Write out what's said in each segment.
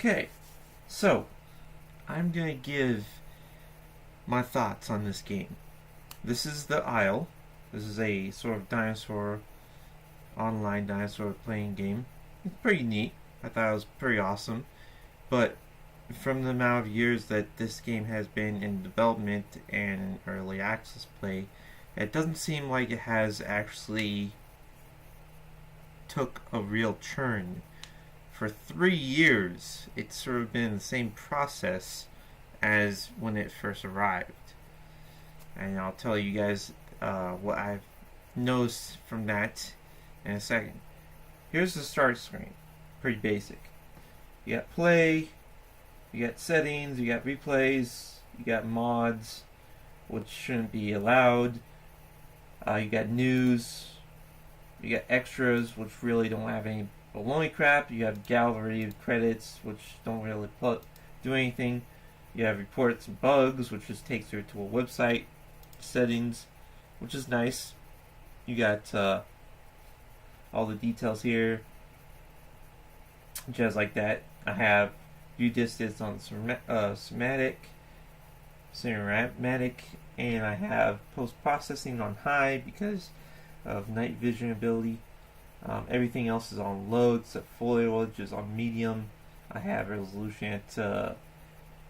Okay, so I'm gonna give my thoughts on this game. This is the Isle. This is a sort of dinosaur, online dinosaur playing game. It's pretty neat. I thought it was pretty awesome. But from the amount of years that this game has been in development and in early access play, it doesn't seem like it has actually took a real turn. For 3 years, it's sort of been the same process as when it first arrived. And I'll tell you guys what I've noticed from that in a second. Here's the start screen. Pretty basic. You got play, you got settings, you got replays, you got mods, which shouldn't be allowed. You got news, you got extras, which really don't have any baloney crap. You have gallery of credits, which don't really do anything. You have reports and bugs, which just takes you to a website. Settings, which is nice. You got all the details here, just like that. I have view distance on cinematic, and I have post-processing on high because of night vision ability. Everything else is on low except foliage is on medium. I have resolution at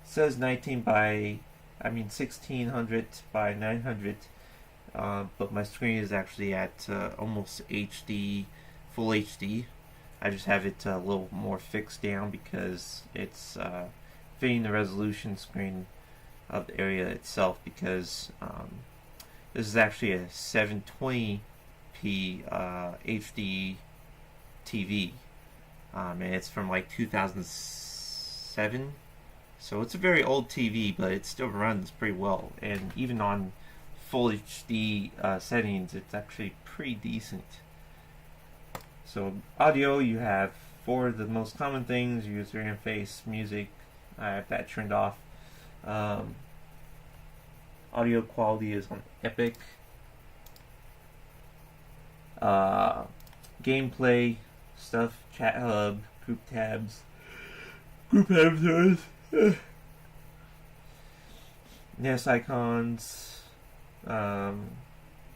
says 1600 by 900, but my screen is actually at almost HD, full HD. I just have it a little more fixed down because it's fitting the resolution screen of the area itself, because this is actually a 720p HD TV, and it's from like 2007, so it's a very old TV, but it still runs pretty well, and even on full HD settings, it's actually pretty decent. So audio, you have for the most common things: user interface, music. I have that turned off. Audio quality is on Epic. Gameplay stuff, chat hub, group tabs, NES icons,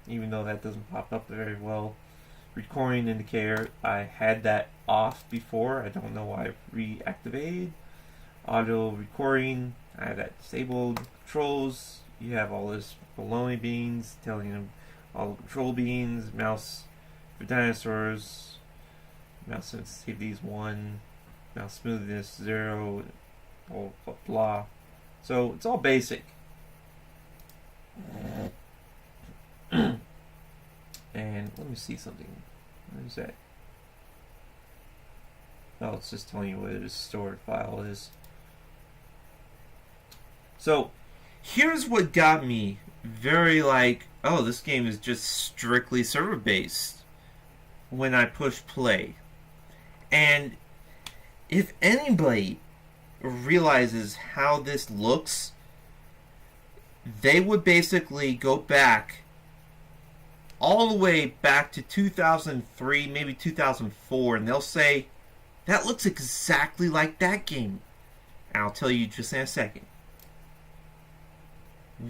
even though that doesn't pop up very well. Recording indicator, I had that off before. I don't know why I reactivated. Auto recording, I have that disabled. Controls, you have all this baloney beans telling them all the control beans. Mouse for dinosaurs, mouse sensitivity is 1, mouse smoothness 0, blah blah blah. So it's all basic. And let me see something. What is that? Oh, it's just telling you what a stored file is. So here's what got me very like, oh, this game is just strictly server based when I push play. And if anybody realizes how this looks, they would basically go back all the way back to 2003, maybe 2004, and they'll say, that looks exactly like that game. And I'll tell you just in a second.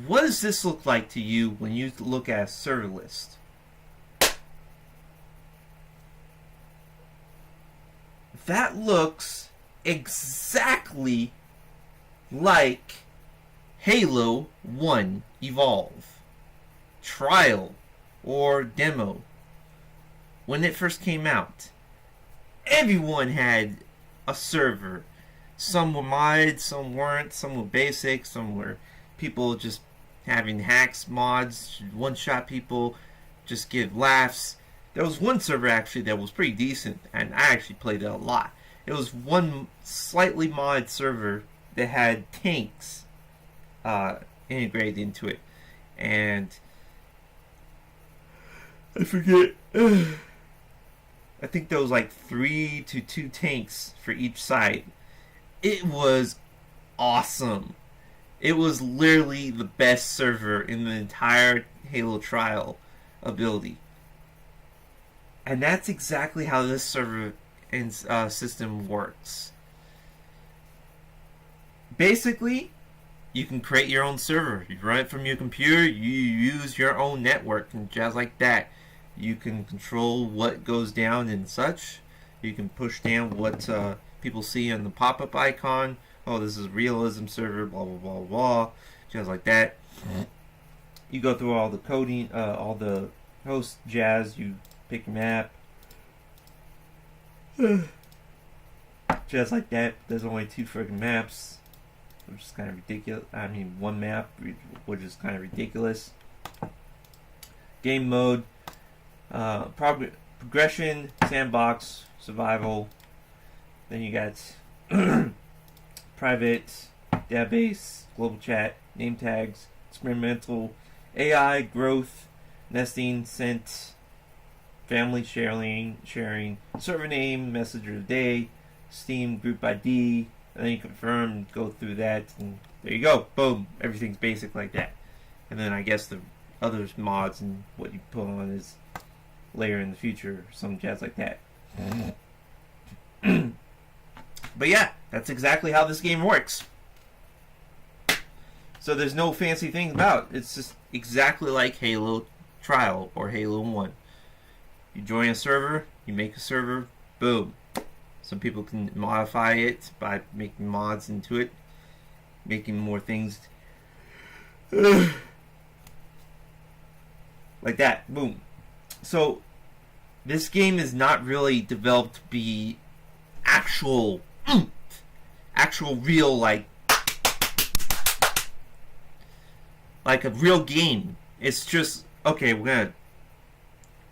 What does this look like to you when you look at a server list? That looks exactly like Halo 1 Evolve, Trial, or Demo. When it first came out, everyone had a server. Some were modded, some weren't, some were basic, some were people just having hacks, mods, one-shot people, just give laughs. There was one server actually that was pretty decent, and I actually played it a lot. It was one slightly modded server that had tanks integrated into it, and I forget. I think there was like 3 to 2 tanks for each side. It was awesome. It was literally the best server in the entire Halo Trial ability. And that's exactly how this server and system works. basically, you can create your own server. You run it from your computer. You use your own network and jazz like that. You can control what goes down and such. You can push down what people see on the pop-up icon. Oh, this is a realism server, blah, blah, blah, blah. Jazz like that. You go through all the coding, all the host jazz. You pick your map. Jazz like that. There's only 2 friggin' maps, which is kind of ridiculous. I mean, 1 map, which is kind of ridiculous. Game mode. Progression, sandbox, survival. Then you got private, database, global chat, name tags, experimental, AI, growth, nesting, sent, family sharing, server name, messenger of the day, Steam group ID, and then you confirm, go through that, and there you go. Boom. Everything's basic like that. And then I guess the other mods and what you put on is later in the future, some jazz like that. But yeah, that's exactly how this game works. So there's no fancy things about it. It's just exactly like Halo Trial or Halo 1. You join a server, you make a server, boom. Some people can modify it by making mods into it, making more things like that, boom. So this game is not really developed to be actual real like a real game. It's just, okay, we're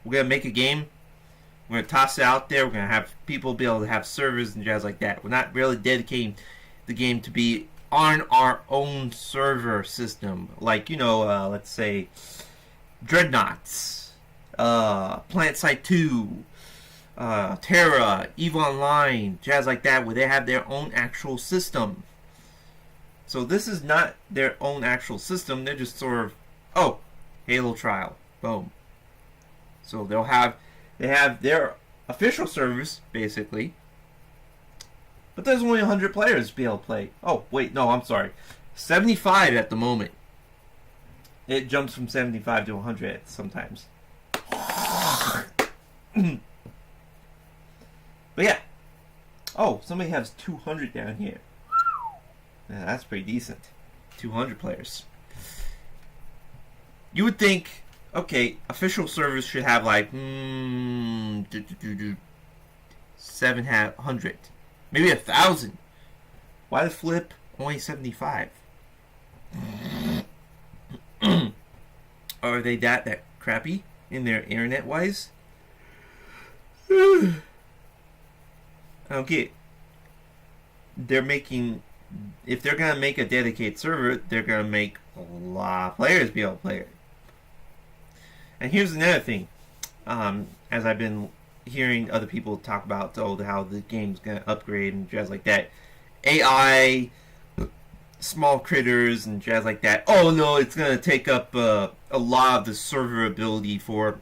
gonna make a game, we're gonna toss it out there, we're gonna have people be able to have servers and jazz like that. We're not really dedicating the game to be on our own server system, like, you know, let's say Dreadnoughts, Plant Site 2, Terra, EVE Online, jazz like that, where they have their own actual system. So this is not their own actual system. They're just sort of, oh, Halo Trial, boom. So they have their official servers basically, but there's only 100 players to be able to play. Oh wait, no, I'm sorry, 75 at the moment. It jumps from 75 to 100 sometimes. But yeah. Oh, somebody has 200 down here. Yeah, that's pretty decent. 200 players. You would think, okay, official servers should have like 700, maybe 1,000. Why the flip? Only 75. Are they that crappy in their internet wise? I don't get it. They're making, if they're gonna make a dedicated server, they're gonna make a lot of players be able to play it. And here's another thing, as I've been hearing other people talk about, how the game's gonna upgrade and jazz like that, AI, small critters and jazz like that. Oh no, it's gonna take up a lot of the server ability for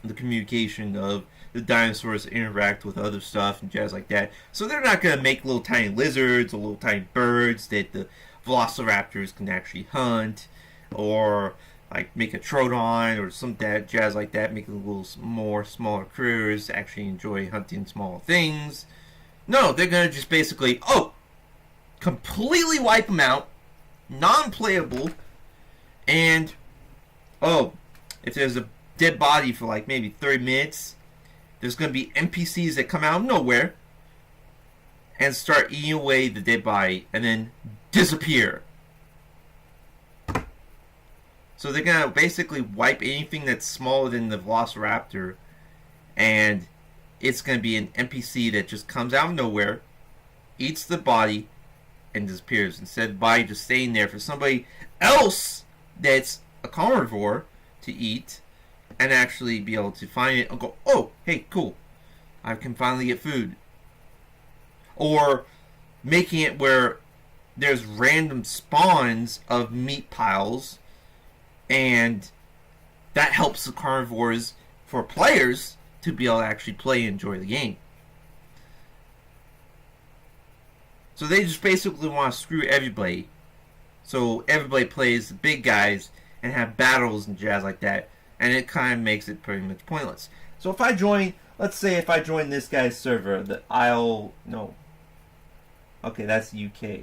the communication of the dinosaurs interact with other stuff and jazz like that. So they're not going to make little tiny lizards or little tiny birds that the velociraptors can actually hunt, or like make a Troodon or some that jazz like that, make a little more smaller critters actually enjoy hunting small things. No, they're going to just basically, completely wipe them out, non-playable, and if there's a dead body for like maybe 30 minutes, there's going to be NPCs that come out of nowhere and start eating away the dead body and then disappear. So they're going to basically wipe anything that's smaller than the velociraptor, and it's going to be an NPC that just comes out of nowhere, eats the body, and disappears. Instead of the body just staying there for somebody else that's a carnivore to eat, and actually be able to find it and go, oh, hey, cool, I can finally get food. Or making it where there's random spawns of meat piles, and that helps the carnivores, for players, to be able to actually play and enjoy the game. So they just basically want to screw everybody. So everybody plays the big guys and have battles and jazz like that. And it kind of makes it pretty much pointless. So if I join, let's say if I join this guy's server, the Isle, no. Okay, that's UK.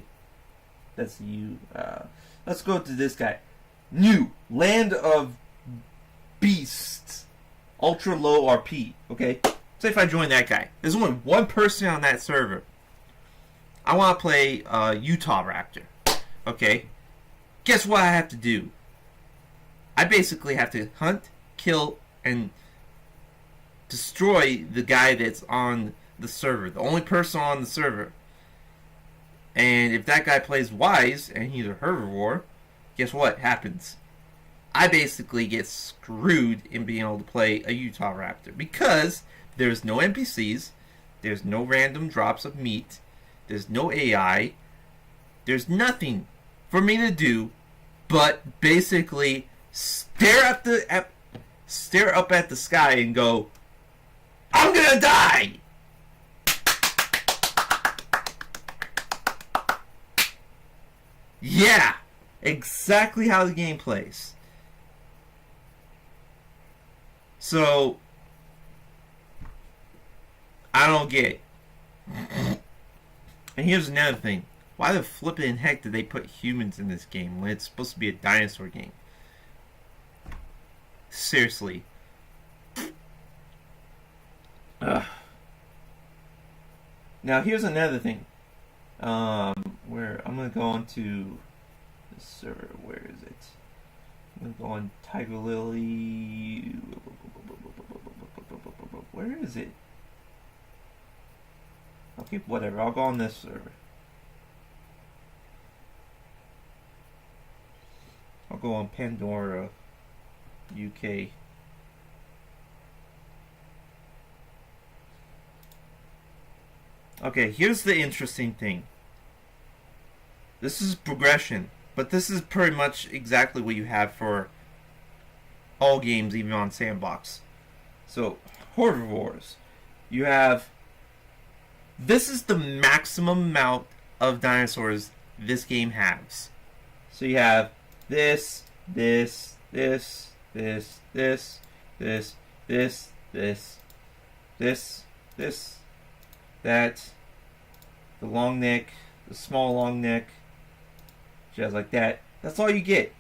That's U. Let's go to this guy. New Land of Beasts. Ultra low RP. Okay? Say if I join that guy. There's only one person on that server. I want to play Utah Raptor. Okay? Guess what I have to do? I basically have to hunt, kill, and destroy the guy that's on the server. The only person on the server. And if that guy plays wise and he's a herbivore, guess what happens? I basically get screwed in being able to play a Utah Raptor because there's no NPCs, there's no random drops of meat, there's no AI, there's nothing for me to do but basically stare up at the sky and go, I'm gonna die! Yeah, exactly how the game plays. So, I don't get it. And here's another thing. Why the flippin' heck did they put humans in this game when it's supposed to be a dinosaur game? Seriously. Ugh. Now here's another thing. Where I'm gonna go on to the server. Where is it? I'm gonna go on Tiger Lily. Where is it? Okay, whatever. I'll go on this server. I'll go on Pandora, UK. Okay, here's the interesting thing. This is progression, but this is pretty much exactly what you have for all games, even on Sandbox. So, herbivores. You have... This is the maximum amount of dinosaurs this game has. So you have this, this, this, this, this, this, this, this, this, this, that, the long neck, the small long neck, jazz like that. That's all you get.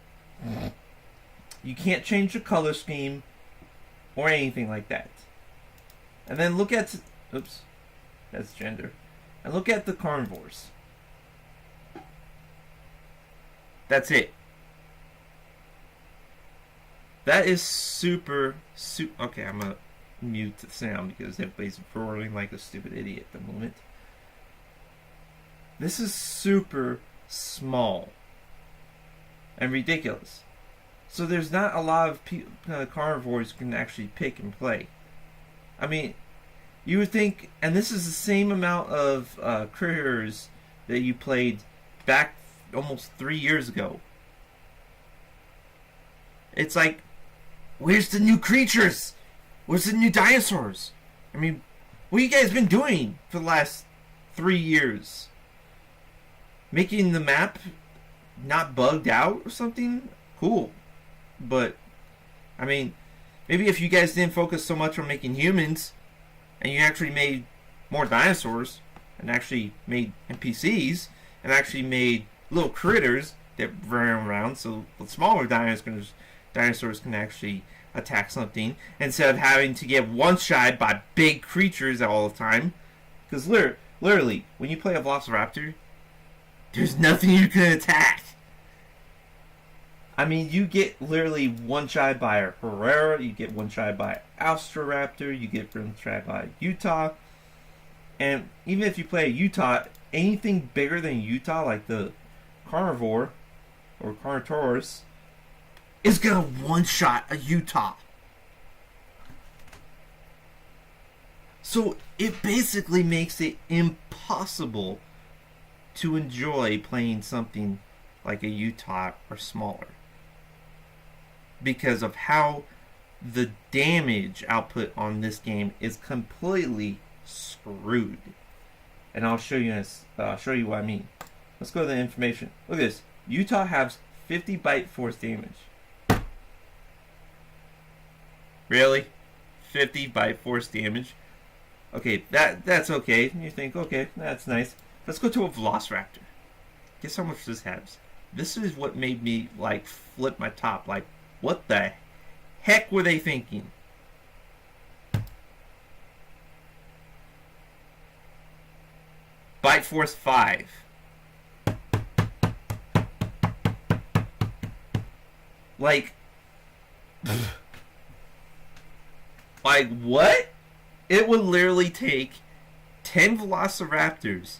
You can't change the color scheme or anything like that. And then look at... Oops. That's gender. And look at the carnivores. That's it. That is super... Okay, I'm going to mute the sound because everybody's roaring like a stupid idiot at the moment. This is super small and ridiculous. So there's not a lot of carnivores you can actually pick and play. I mean, you would think, and this is the same amount of critters that you played back almost 3 years ago. It's like, where's the new creatures? Where's the new dinosaurs? I mean, what you guys been doing for the last 3 years? Making the map not bugged out or something? Cool. But, I mean, maybe if you guys didn't focus so much on making humans, and you actually made more dinosaurs, and actually made NPCs, and actually made little critters that run around, so the smaller dinosaurs can actually attack something, instead of having to get one-shot by big creatures all the time. Because literally, when you play a Velociraptor, there's nothing you can attack. I mean, you get literally one-shot by a Herrera, you get one-shot by Austroraptor, you get one-shot by Utah. And even if you play a Utah, anything bigger than Utah, like the carnivore or Carnotaurus, is gonna one-shot a Utah. So it basically makes it impossible to enjoy playing something like a Utah or smaller, because of how the damage output on this game is completely screwed. and I'll show you what I mean. Let's go to the information. Look at this. Utah has 50 bite force damage. Really? 50 bite force damage? Okay, that's okay. You think, okay, that's nice. Let's go to a Velociraptor. Guess how much this has? This is what made me, like, flip my top. Like, what the heck were they thinking? Bite force 5. Like, like what? It would literally take 10 Velociraptors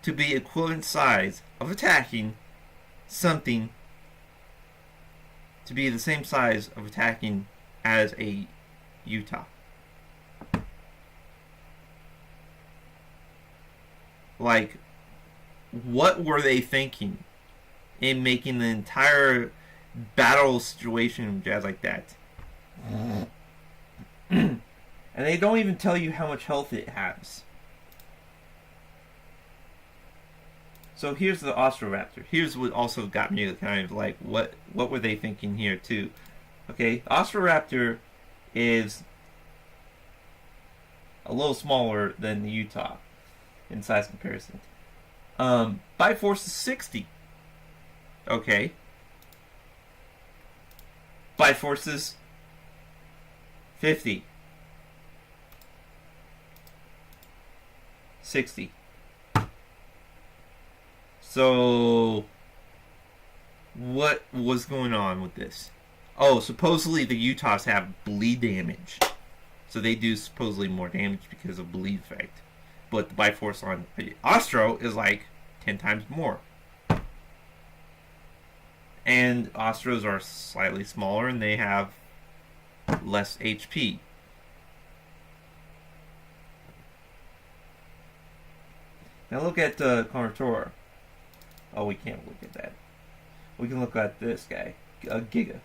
to be equivalent size of attacking something to be the same size of attacking as a Utah. Like, what were they thinking in making the entire battle situation jazz like that? And they don't even tell you how much health it has. So here's the Ostroraptor. Here's what also got me kind of like, what were they thinking here too? Okay, Ostroraptor is a little smaller than the Utah in size comparison. Bite force is 60. Okay. Bite force is 50. 60. So, what was going on with this? Oh, supposedly the Utahs have bleed damage. So they do supposedly more damage because of bleed effect. But the bite force on the Ostro is like 10 times more. And Ostros are slightly smaller and they have less HP. Now look at Carnotaur. Oh, we can't look at that. We can look at this guy, Giga.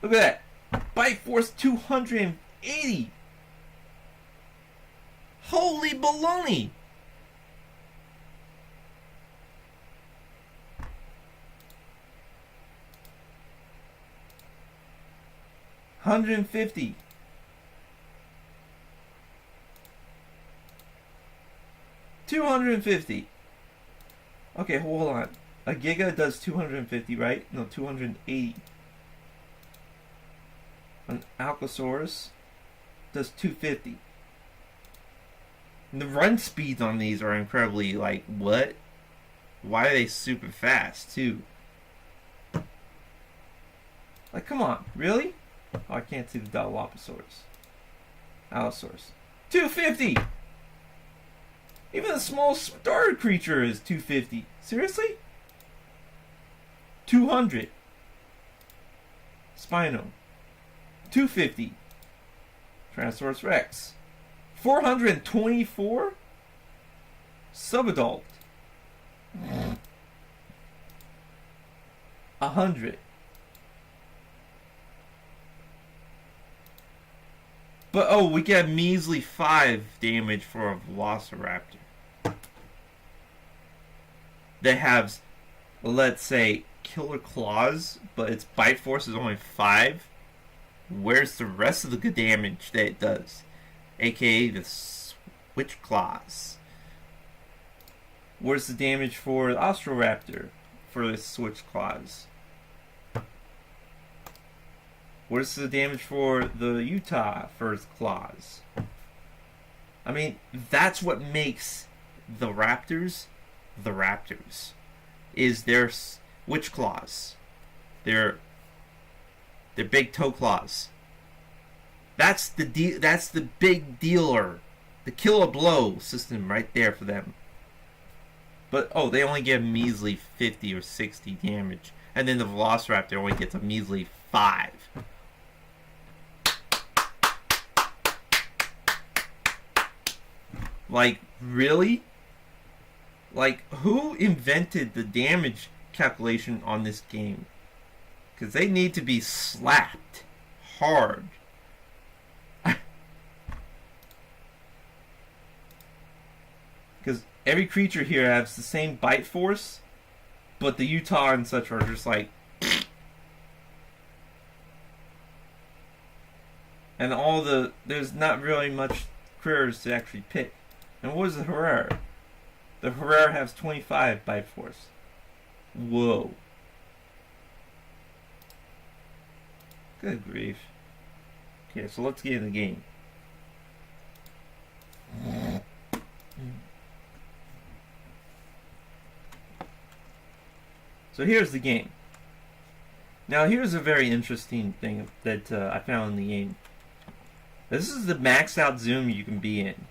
Look at that! Bite force 280! Holy baloney! $150. $250. Okay, hold on. A Giga does 250, right? No, 280. An Allosaurus does 250. And the run speeds on these are incredibly, like, what? Why are they super fast, too? Like, come on, really? Oh, I can't see the Dilophosaurus. Allosaurus. 250! Even the smallest starter creature is 250. Seriously? 200. Spino. 250. Tyrannosaurus Rex. 424. Subadult. 100. But oh, we get measly 5 damage for a Velociraptor that has, let's say, killer claws, but its bite force is only 5. Where's the rest of the good damage that it does? AKA the switch claws. Where's the damage for the Ostroraptor for the switch claws? Where's the damage for the Utah for its claws? I mean, that's what makes the Raptors the Raptors. Is their switch claws. Their big toe claws. That's the big dealer. The kill a blow system right there for them. But oh, they only get a measly 50 or 60 damage. And then the Velociraptor only gets a measly 5. Like, really? Like, who invented the damage calculation on this game? Because they need to be slapped hard. Because every creature here has the same bite force, but the Utah and such are just like. And there's not really much critters to actually pick. And what is the Herrera? The Herrera has 25 bite force. Whoa. Good grief. Okay, so let's get in the game. So here's the game. Now here's a very interesting thing that I found in the game. This is the maxed out zoom you can be in.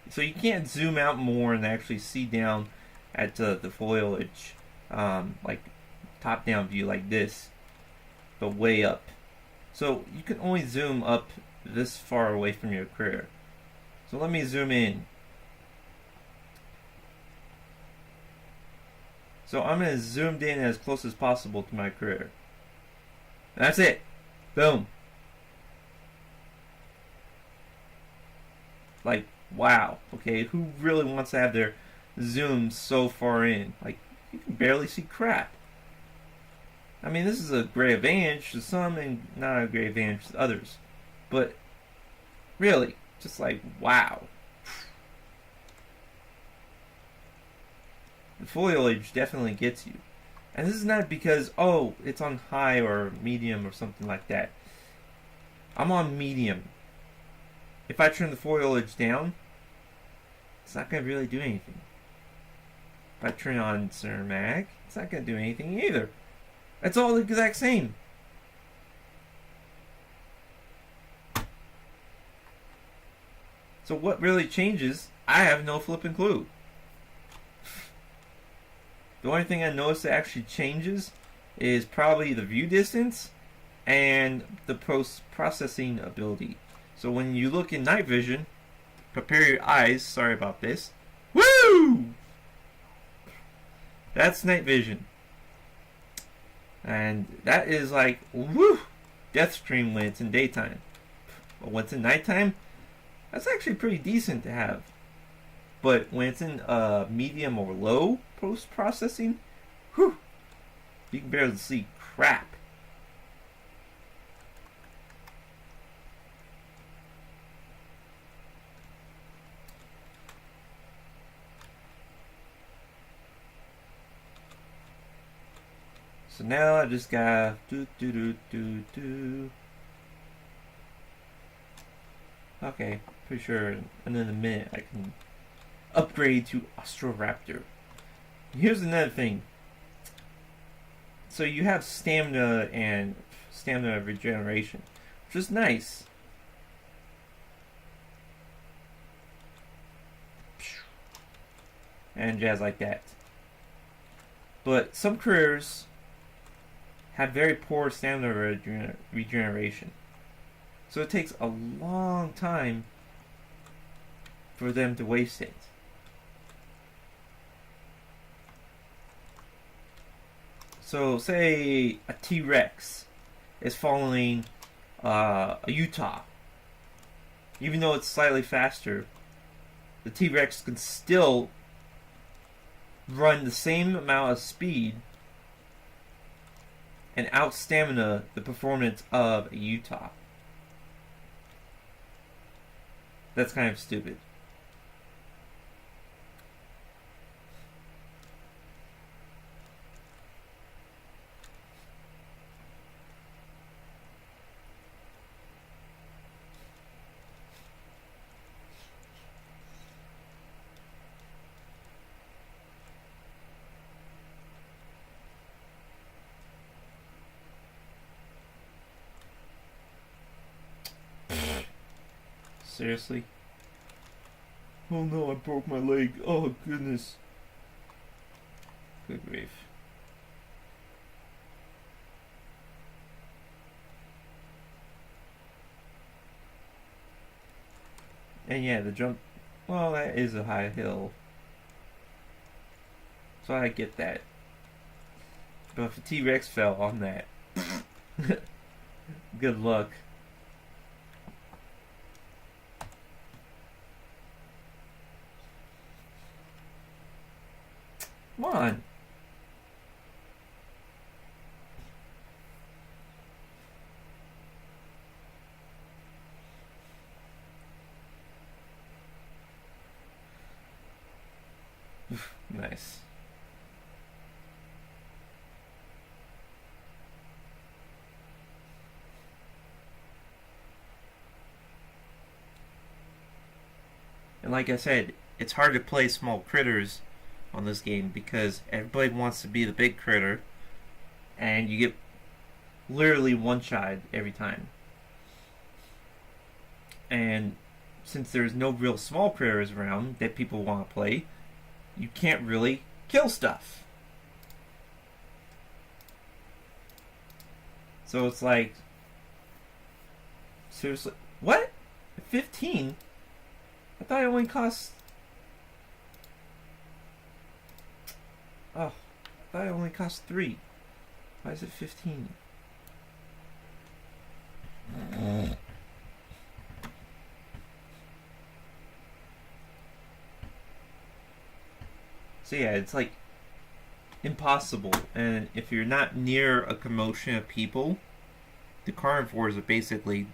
So you can't zoom out more and actually see down at the foliage, like top down view like this, but way up. So you can only zoom up this far away from your critter. So let me zoom in. So I'm going to zoom in as close as possible to my critter. And that's it. Boom. Like, wow. Okay, who really wants to have their zoom so far in? Like, you can barely see crap. I mean, this is a great advantage to some and not a great advantage to others. But, really, just like, wow. The foliage definitely gets you. And this is not because, oh, it's on high or medium or something like that. I'm on medium. If I turn the foliage down, it's not going to really do anything. If I turn on center mag, it's not going to do anything either. It's all the exact same. So what really changes, I have no flipping clue. The only thing I noticed that actually changes is probably the view distance and the post-processing ability. So when you look in night vision, prepare your eyes, sorry about this. Woo! That's night vision. And that is like, woo! Death stream when it's in daytime. But when it's in nighttime, that's actually pretty decent to have. But when it's in medium or low post-processing, whew, you can barely see crap. So now I just got do. Okay, pretty sure in a minute I can upgrade to Raptor. Here's another thing. So you have stamina and stamina regeneration, which is nice. And jazz like that. But some critters have very poor stamina regeneration. So it takes a long time for them to waste it. So say a T-Rex is following a Utah. Even though it's slightly faster, the T-Rex can still run the same amount of speed and out-stamina the performance of a Utah. That's kind of stupid. Seriously? Oh no, I broke my leg. Oh goodness. Good grief. And yeah, the jump, well, that is a high hill. So I get that. But if a T-Rex fell on that, good luck. Come on. Nice. And like I said, it's hard to play small critters on this game because everybody wants to be the big critter, and you get literally one-shot every time. And since there's no real small critters around that people want to play, you can't really kill stuff. So it's like, seriously, what? 15? I thought it only cost. Oh, I thought it only cost 3. Why is it 15? So yeah, it's like impossible. And if you're not near a commotion of people, the carnivores are basically,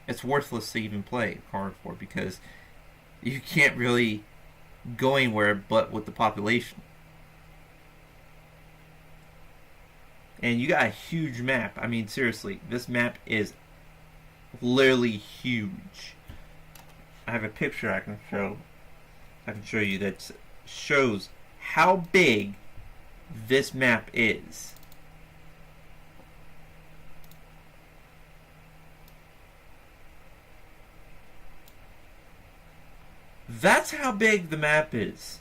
it's worthless to even play carnivore because you can't really go anywhere but with the population. And you got a huge map. I mean, seriously, this map is literally huge. I have a picture I can show you that shows how big this map is. That's how big the map is.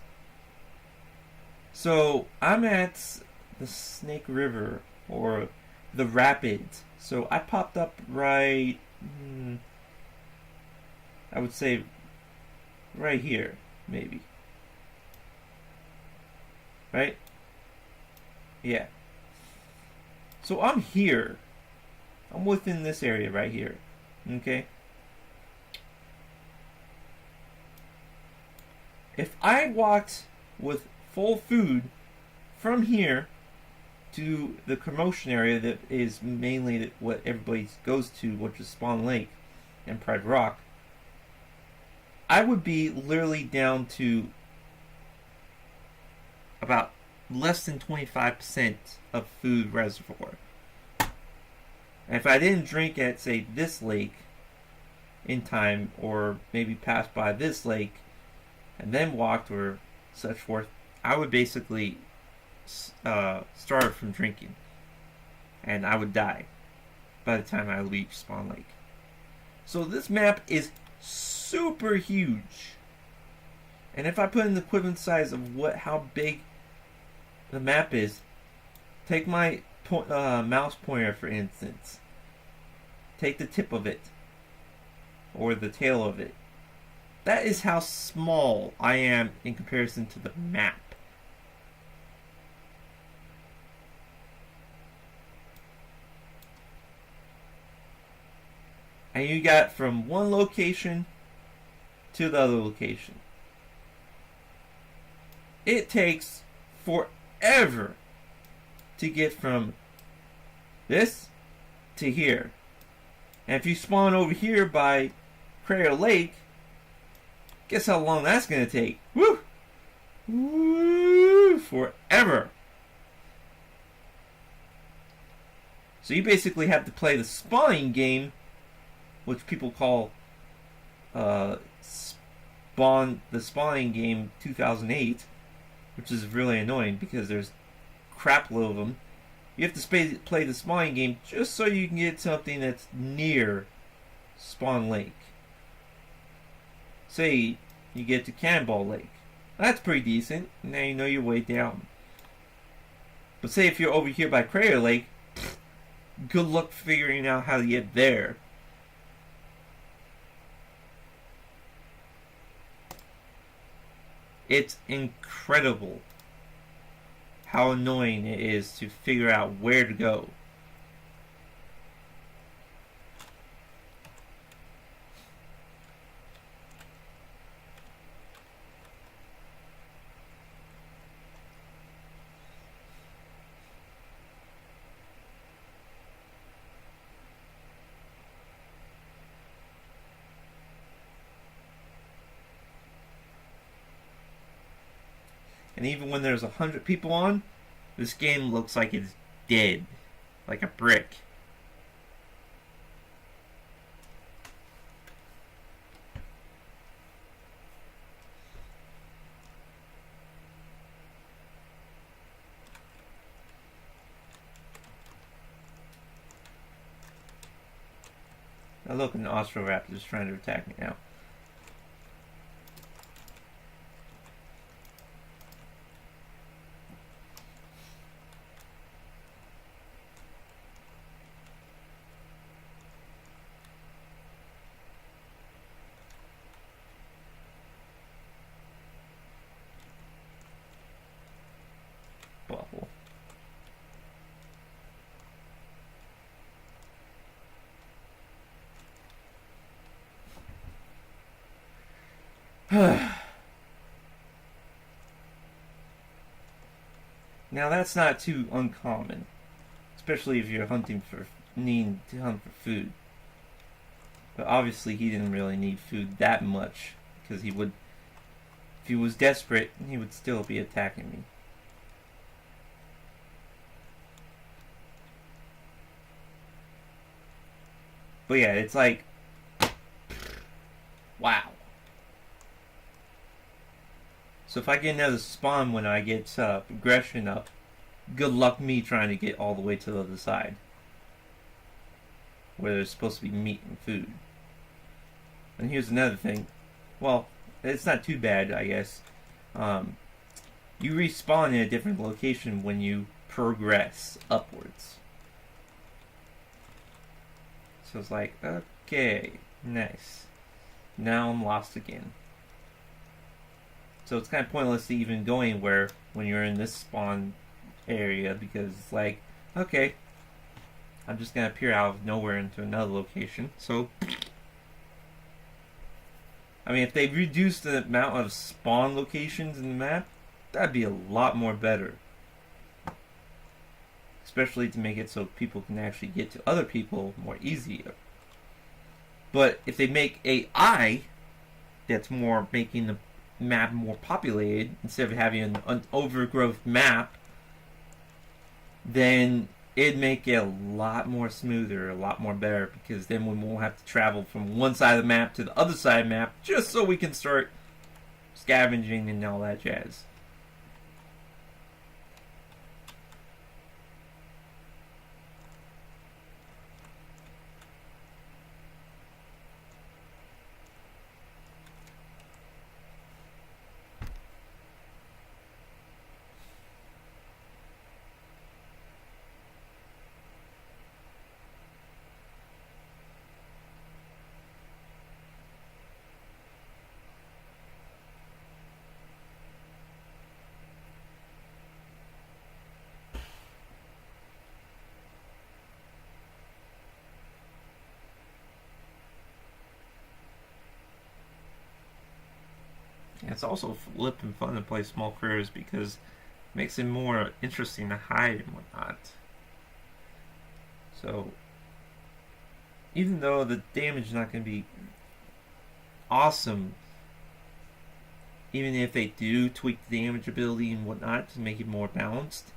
So I'm at the Snake River or the Rapids. So I popped up right, I would say right here, maybe. Right? Yeah. So I'm here. I'm within this area right here. Okay? If I walked with full food from here to the commotion area that is mainly what everybody goes to, which is Spawn Lake and Pride Rock, I would be literally down to about less than 25% of food reservoir. And if I didn't drink at, say, this lake in time, or maybe pass by this lake and then walked or such forth, I would basically starve from drinking. And I would die by the time I reach Spawn Lake. So this map is super huge. And if I put in the equivalent size of how big the map is, take my mouse pointer for instance. Take the tip of it, or the tail of it. That is how small I am in comparison to the map. And you got from one location to the other location. It takes forever to get from this to here. And if you spawn over here by Crater Lake, guess how long that's going to take? Woo! Woo! Forever. So you basically have to play the spawning game, which people call the spawning game 2008, which is really annoying because there's crap load of them. You have to play the spawning game just so you can get something that's near Spawn Lake. Say you get to Cannonball Lake. That's pretty decent. Now you know your way down. But say if you're over here by Crater Lake, good luck figuring out how to get there. It's incredible how annoying it is to figure out where to go. And even when there's 100 people on, this game looks like it's dead, like a brick. Now look, an Raptor is trying to attack me now. Bubble. Now that's not too uncommon, especially if you're hunting for needing to hunt for food. But obviously he didn't really need food that much, because he would, if he was desperate, he would still be attacking me. But yeah, it's like, wow. So if I get another spawn when I get progression up, good luck me trying to get all the way to the other side, where there's supposed to be meat and food. And here's another thing. Well, it's not too bad, I guess. You respawn in a different location when you progress upwards. So it's like, okay, nice. Now I'm lost again. So it's kind of pointless to even go anywhere when you're in this spawn area, because it's like, okay, I'm just going to appear out of nowhere into another location. So, I mean, if they reduced the amount of spawn locations in the map, that'd be a lot more better. Especially to make it so people can actually get to other people more easier. But if they make AI that's more making the map more populated instead of having an overgrowth map, then it'd make it a lot more smoother, a lot more better, because then we won't have to travel from one side of the map to the other side of the map just so we can start scavenging and all that jazz. And it's also flipping fun to play small critters because it makes it more interesting to hide and whatnot. So, even though the damage is not going to be awesome, even if they do tweak the damage ability and whatnot to make it more balanced,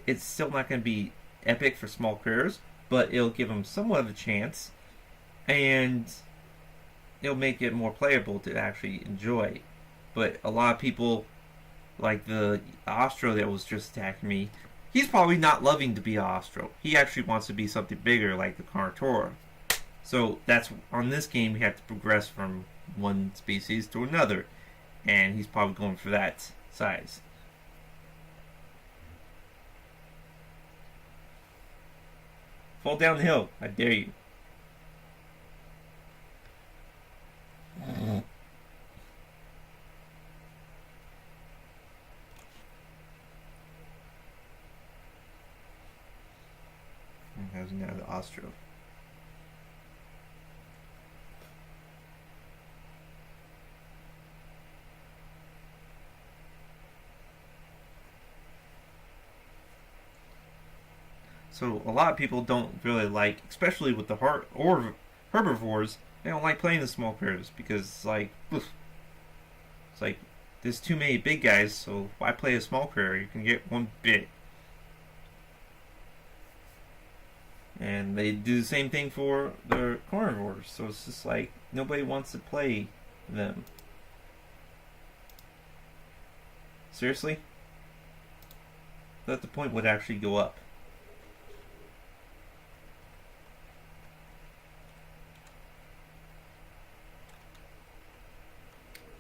it's still not going to be epic for small critters, but it'll give them somewhat of a chance, and it'll make it more playable to actually enjoy. But a lot of people, like the Ostro that was just attacking me, he's probably not loving to be an Ostro. He actually wants to be something bigger like the Carnotaur. So that's, on this game, we have to progress from one species to another, and he's probably going for that size. Fall down the hill, I dare you. How's now the Ostro? So a lot of people don't really like, especially with the herbivores, they don't like playing the small critters because it's like there's too many big guys, so why play a small critter? You can get one bit. And they do the same thing for the carnivores, so it's just like nobody wants to play them. Seriously? That the point would actually go up.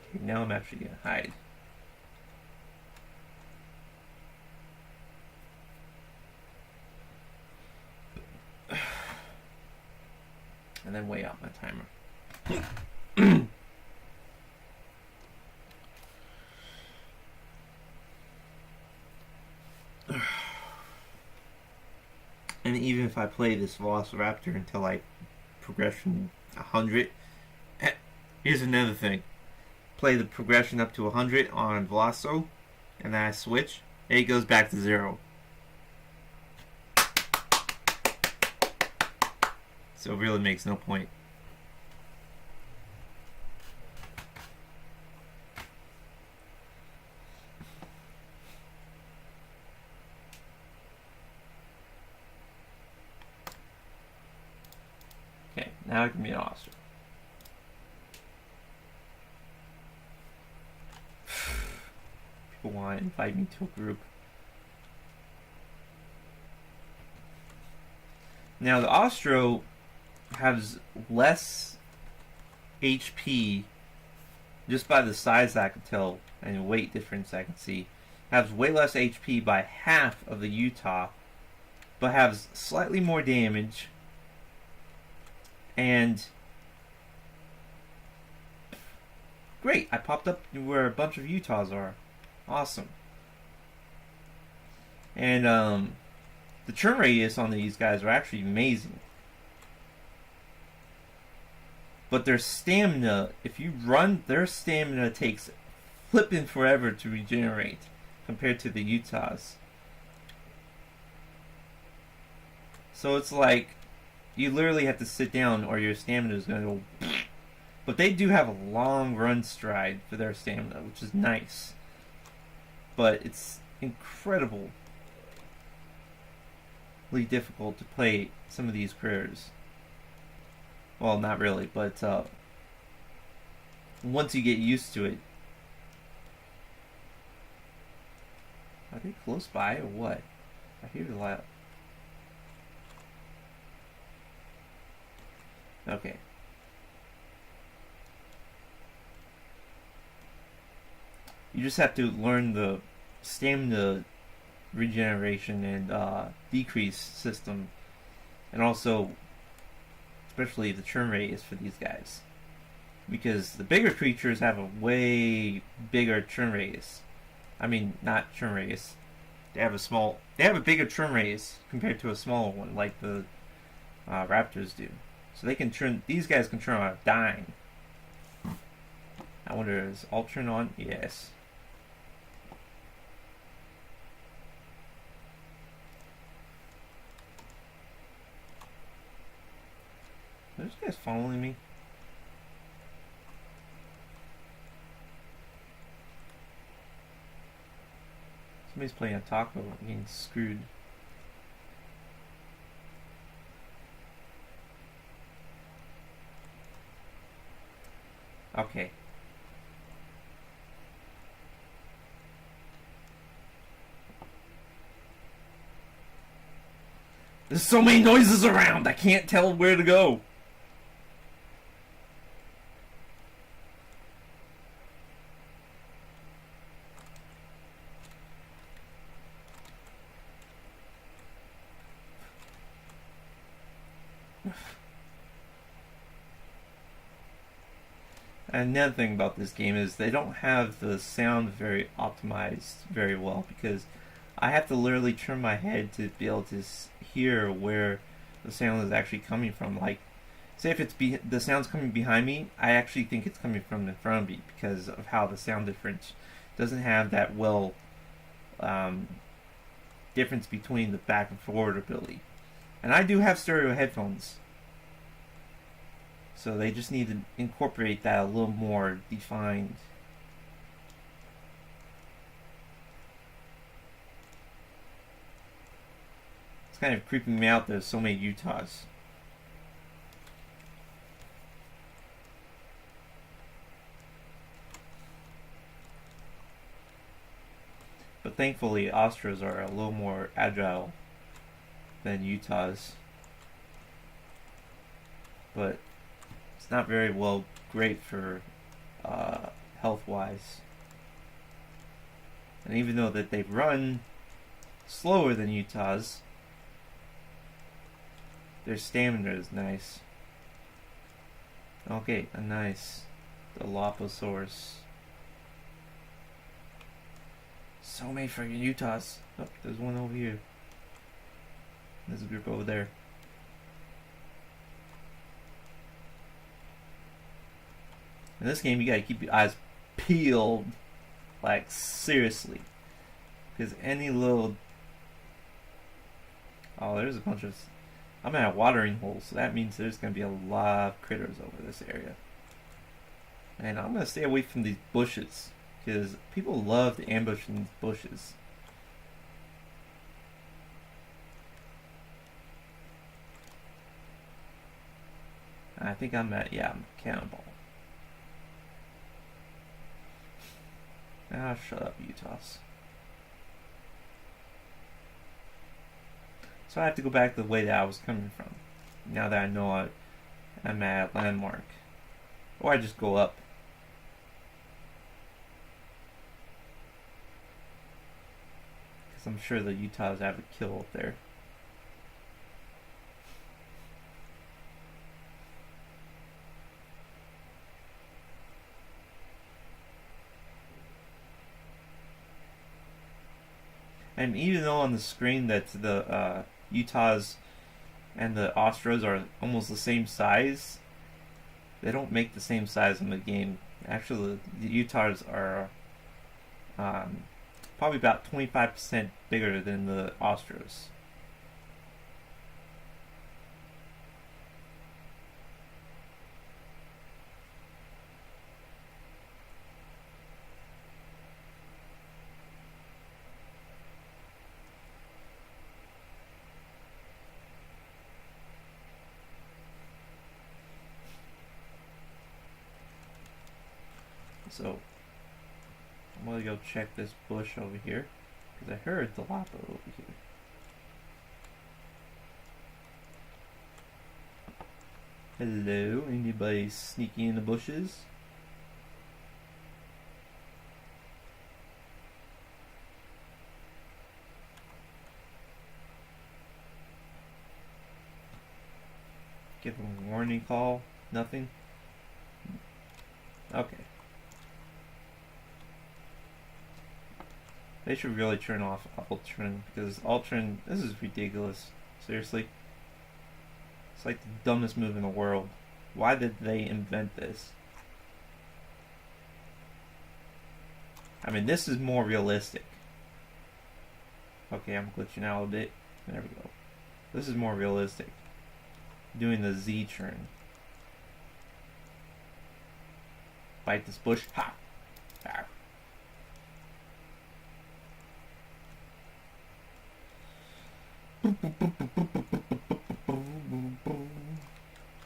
Okay, now I'm actually gonna hide. And then weigh out my timer. And even if I play this Velociraptor until like progression 100, here's another thing. Play the progression up to 100 on Veloso, and then I switch, it goes back to 0. So it really makes no point. Okay, now I can be an officer. People want to invite me to a group. Now the Ostro has less HP just by the size I can tell and weight difference I can see. Has way less HP by half of the Utah, but has slightly more damage and great, I popped up where a bunch of Utahs are. Awesome. And the turn radius on these guys are actually amazing. But their stamina, if you run, their stamina takes flipping forever to regenerate compared to the Utahs. So it's like you literally have to sit down or your stamina is going to go. But they do have a long run stride for their stamina, which is nice. But it's incredibly difficult to play some of these critters. Well, not really, but once you get used to it. Are they close by or what? I hear a lot. Okay. You just have to learn the stamina regeneration and decrease system, and also especially the turn radius for these guys, because the bigger creatures have a way bigger turn radius. I mean, not turn radius. They have a bigger turn radius compared to a smaller one, like the Raptors do. So they can turn. These guys can turn on a dime. I wonder, is all turn on? Yes. Are those guys following me? Somebody's playing a taco and getting screwed. Okay. There's so many noises around, I can't tell where to go. Another thing about this game is they don't have the sound very optimized very well, because I have to literally turn my head to be able to hear where the sound is actually coming from. Like, say if it's the sound's coming behind me, I actually think it's coming from in front of me because of how the sound difference doesn't have that well difference between the back and forward ability. And I do have stereo headphones, so they just need to incorporate that a little more defined. It's kind of creeping me out. There's so many Utahs. But thankfully, Astros are a little more agile than Utahs. But it's not very well great for health-wise. And even though that they run slower than Utahs, their stamina is nice. Okay, a nice Dilophosaurus. So many freaking Utahs. Oh, there's one over here. There's a group over there. In this game, you gotta keep your eyes peeled. Like, seriously. Because any little... Oh, there's a bunch of... I'm at a watering hole, so that means there's gonna be a lot of critters over this area. And I'm gonna stay away from these bushes. Because people love to ambush in these bushes. I think I'm at... Yeah, I'm a cannonball. Ah, shut up, Utahs. So I have to go back the way that I was coming from. Now that I know I'm at a landmark. Or I just go up. Because I'm sure the Utahs have a kill up there. And even though on the screen that the Utahs and the Astros are almost the same size, they don't make the same size in the game. Actually, the Utahs are probably about 25% bigger than the Astros. So, I'm gonna go check this bush over here, because I heard the Dilopho over here. Hello, anybody sneaking in the bushes? Give a warning call? Nothing? Okay. They should really turn off Ultron, because Ultron, this is ridiculous. Seriously. It's like the dumbest move in the world. Why did they invent this? I mean, this is more realistic. Okay, I'm glitching out a bit. There we go. This is more realistic. Doing the Z turn. Bite this bush. Ha! Ah.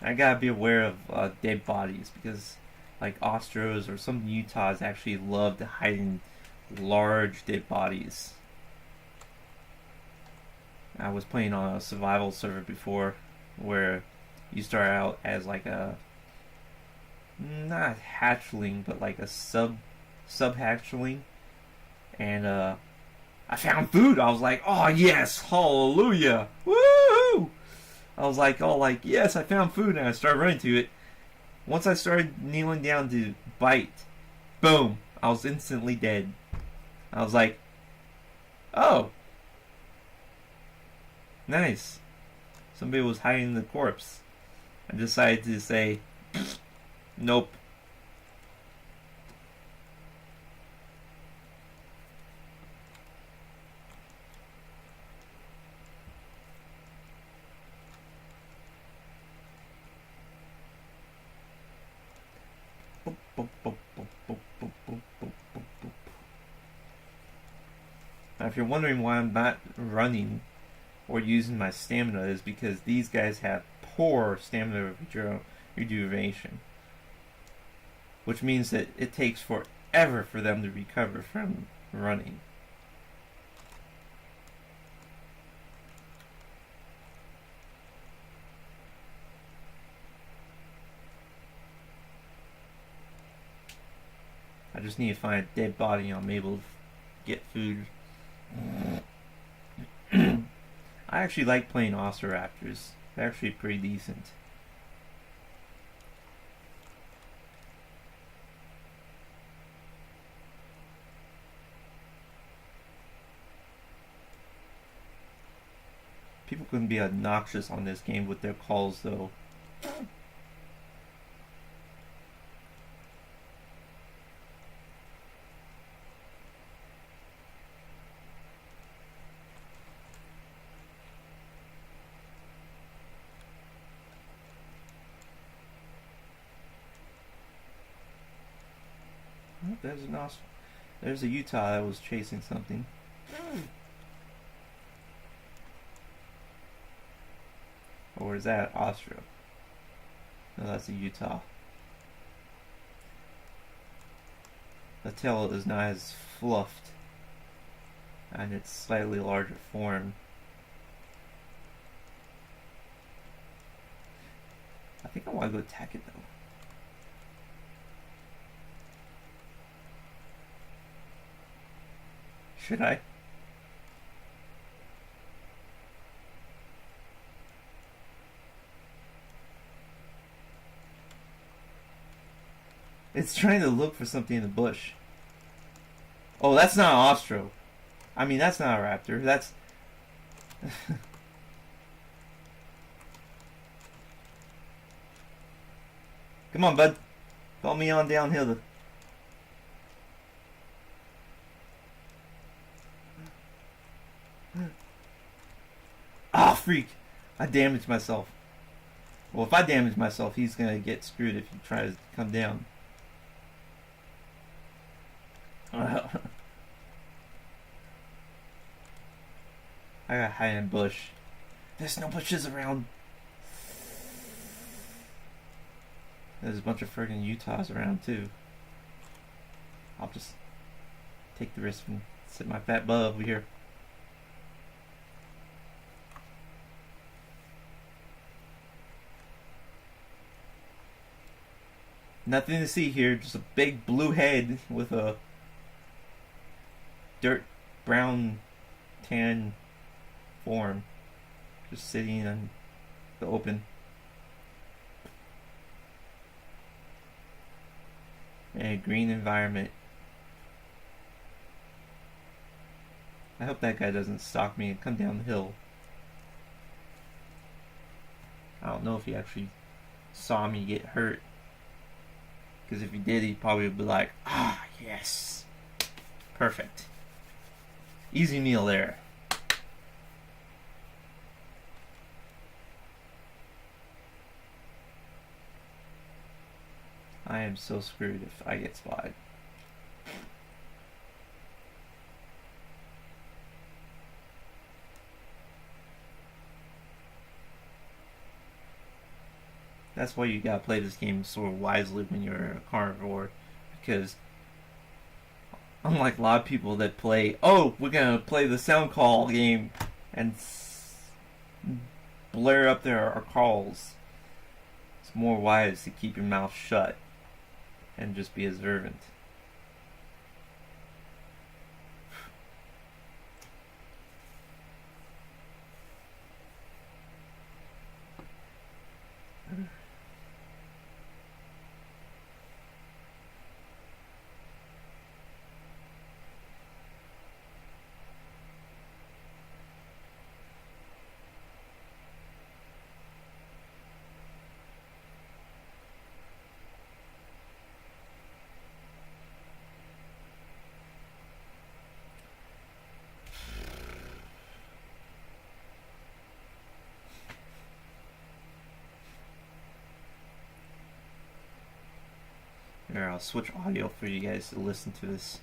I gotta be aware of dead bodies, because like Astros or some Utahs actually love to hide in large dead bodies. I was playing on a survival server before where you start out as like a not hatchling but like a sub hatchling, and I found food. I was like, oh yes, hallelujah, woo! I was like, oh, like, yes, I found food, and I started running to it. Once I started kneeling down to bite, boom, I was instantly dead. I was like, oh, nice. Somebody was hiding the corpse. I decided to say, nope. Now, if you're wondering why I'm not running, or using my stamina is because these guys have poor stamina rejuvenation, which means that it takes forever for them to recover from running. I just need to find a dead body and I'm able to get food. I actually like playing Raptors. They're actually pretty decent. People can be obnoxious on this game with their calls, though. Oh, there's a Utah that was chasing something. Or is that Austria? No, that's a Utah. The tail is not as fluffed, and it's slightly larger form. I think I want to go attack it though. Should I? It's trying to look for something in the bush. Oh, that's not an Ostro. I mean, that's not a raptor. That's... Come on, bud. Follow me on downhill. Ah, freak. I damaged myself. Well, if I damage myself, he's going to get screwed if he tries to come down. I got hide in bush. There's no bushes around. There's a bunch of friggin' Utahs around too. I'll just take the risk and sit my fat butt over here. Nothing to see here, just a big blue head with a dirt brown tan form just sitting in the open. And a green environment. I hope that guy doesn't stalk me and come down the hill. I don't know if he actually saw me get hurt. Because if he did, he'd probably be like, ah, yes. Perfect. Easy meal there. I am so screwed if I get spotted. That's why you gotta play this game sort of wisely when you're a carnivore, because unlike a lot of people that play, oh, we're gonna play the sound call game and blare up our calls, it's more wise to keep your mouth shut and just be observant. Here, I'll switch audio for you guys to listen to this.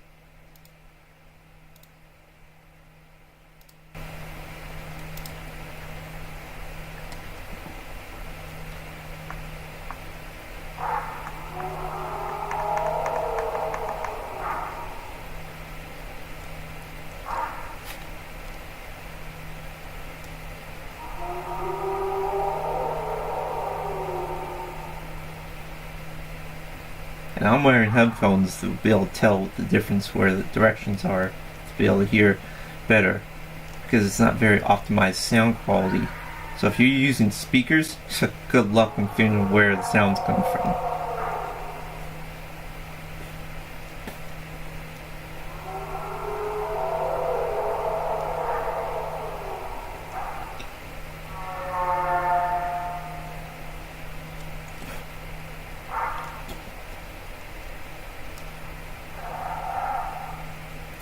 And I'm wearing headphones to be able to tell the difference where the directions are, to be able to hear better, because it's not very optimized sound quality. So if you're using speakers, good luck in figuring where the sound's coming from.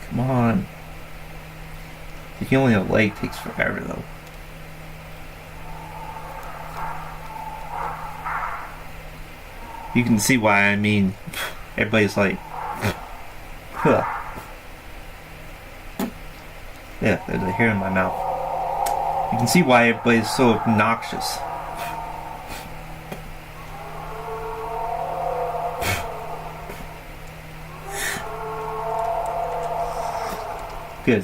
Come on. The healing of the leg takes forever though. You can see why I mean everybody's like huh. Yeah, there's a hair in my mouth. You can see why everybody's so obnoxious. Good.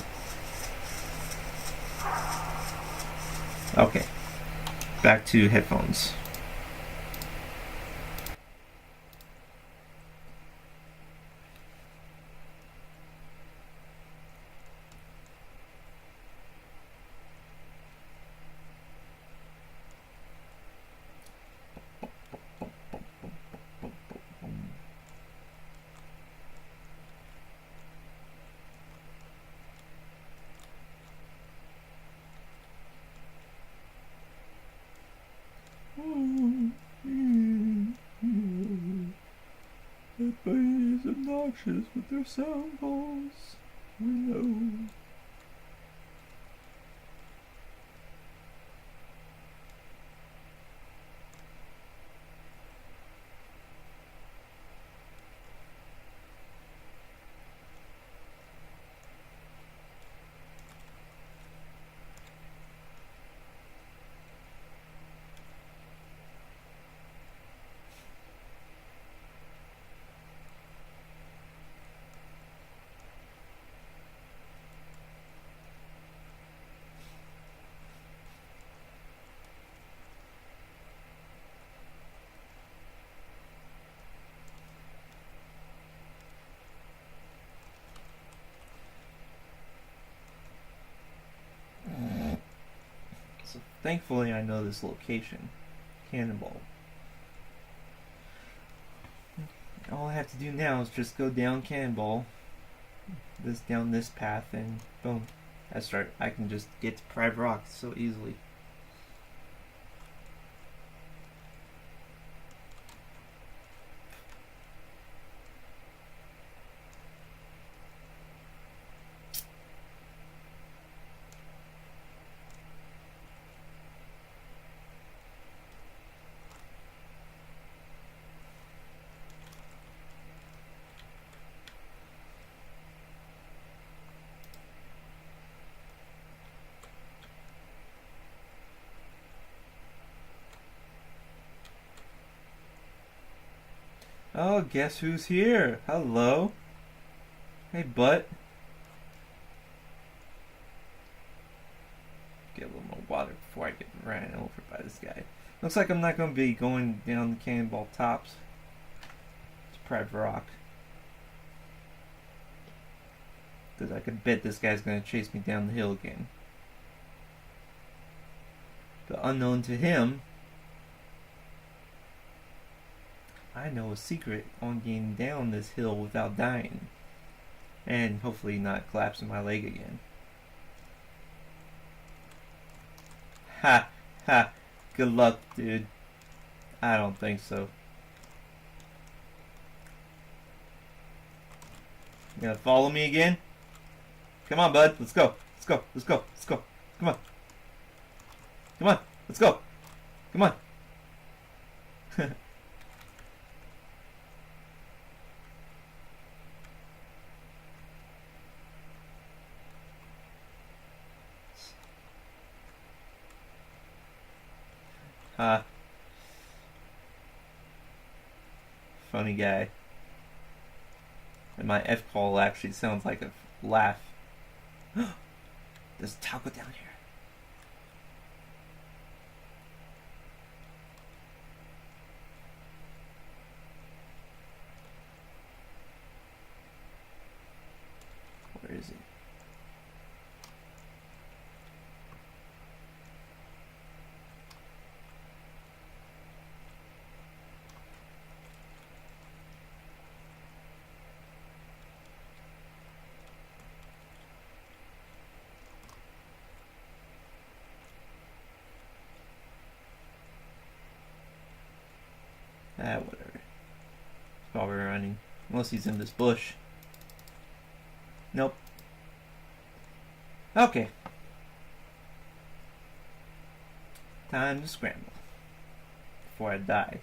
Okay. Back to headphones. Everybody is obnoxious with their sound holes. We know. So thankfully I know this location. Cannonball. All I have to do now is just go down Cannonball, down this path, and boom. I can just get to Private Rock so easily. Oh, guess who's here? Hello. Hey, butt. Get a little more water before I get ran over by this guy. Looks like I'm not going to be going down the Cannonball tops to Private Rock. Because I could bet this guy's going to chase me down the hill again. But unknown to him, I know a secret on getting down this hill without dying. And hopefully not collapsing my leg again. Ha! Ha! Good luck, dude. I don't think so. You gonna follow me again? Come on, bud. Let's go. Let's go. Let's go. Let's go. Come on. Come on. Let's go. Come on. Funny guy. And my F call actually sounds like a laugh. There's a taco down here. is it? Whatever. He's probably running. Unless he's in this bush. Nope. Okay. Time to scramble. Before I die.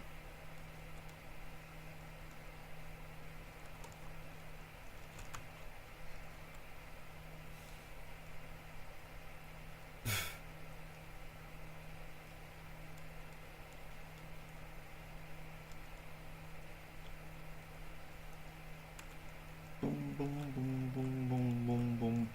Boom, boom, boom, boom, boom, boom, boom.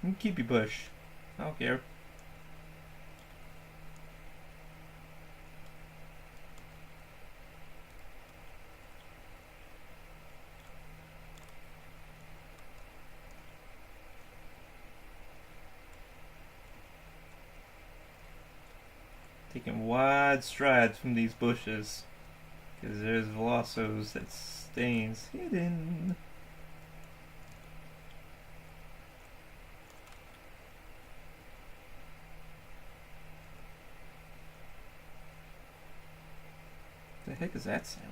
You can keep your bush. I don't care. Taking wide strides from these bushes. Because there's Velocos that stays hidden. The heck is that sound?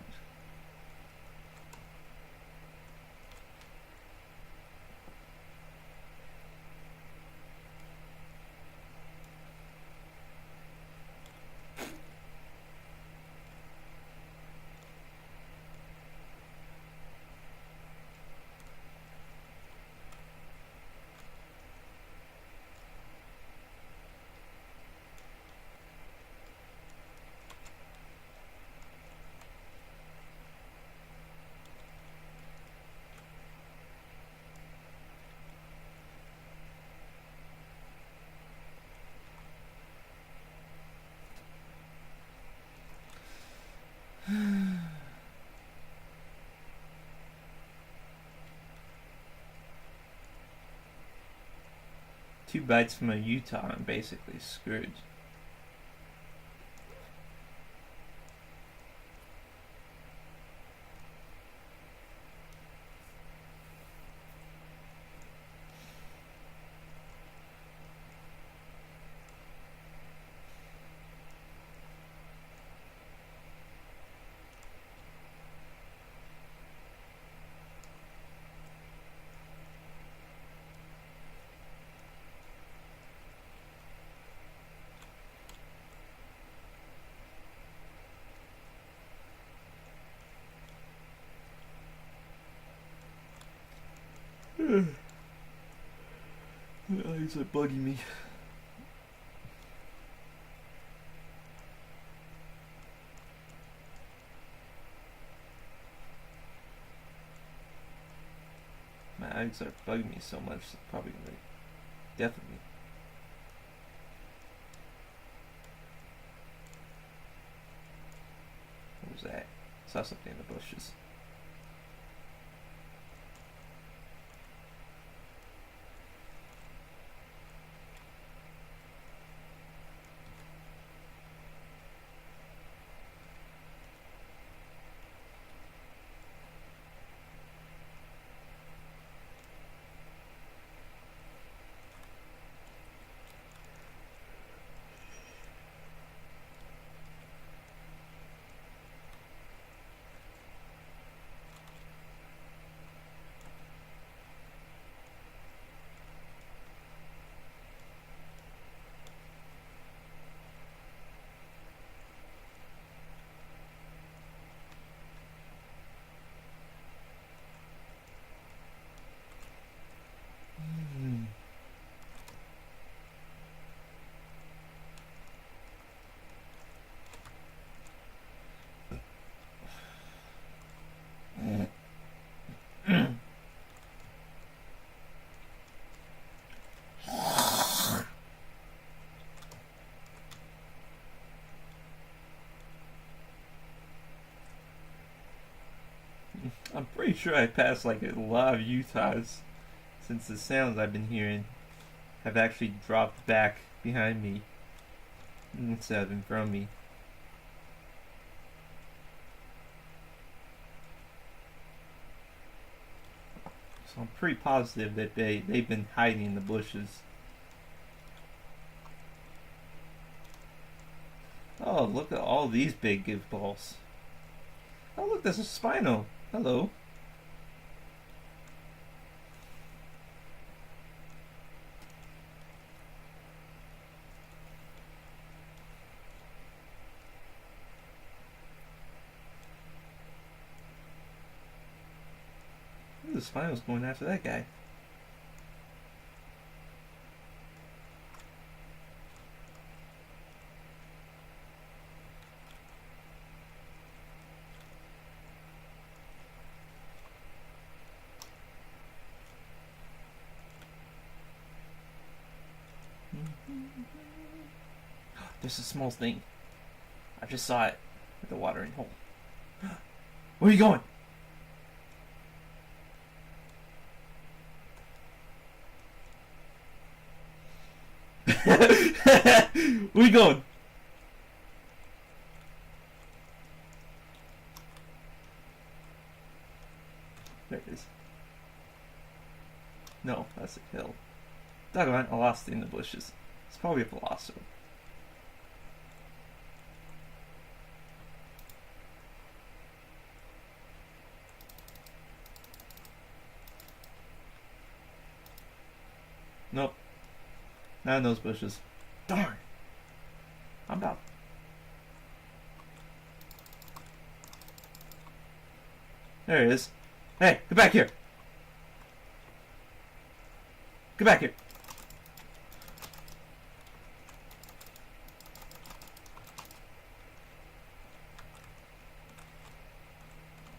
Two bites from a Utah and basically screwed. My eyes are bugging me. My eyes are bugging me so much, it's probably gonna deafen me. What was that? I saw something in the bushes. sure I passed like a lot of Utahs since the sounds I've been hearing have actually dropped back behind me instead of in front of me. So I'm pretty positive that they've been hiding in the bushes. Oh, look at all these big give balls. Oh, look, there's a Spino. Hello. Ooh, the Spino's going after that guy. There's a small thing. I just saw it at the watering hole. Where are you going? Where are you going? There it is. No, that's a hill. Doggone, I lost it in the bushes. It's probably a Velocio. Nope. Not in those bushes. Darn. I'm about. There it is. Hey, get back here. Get back here.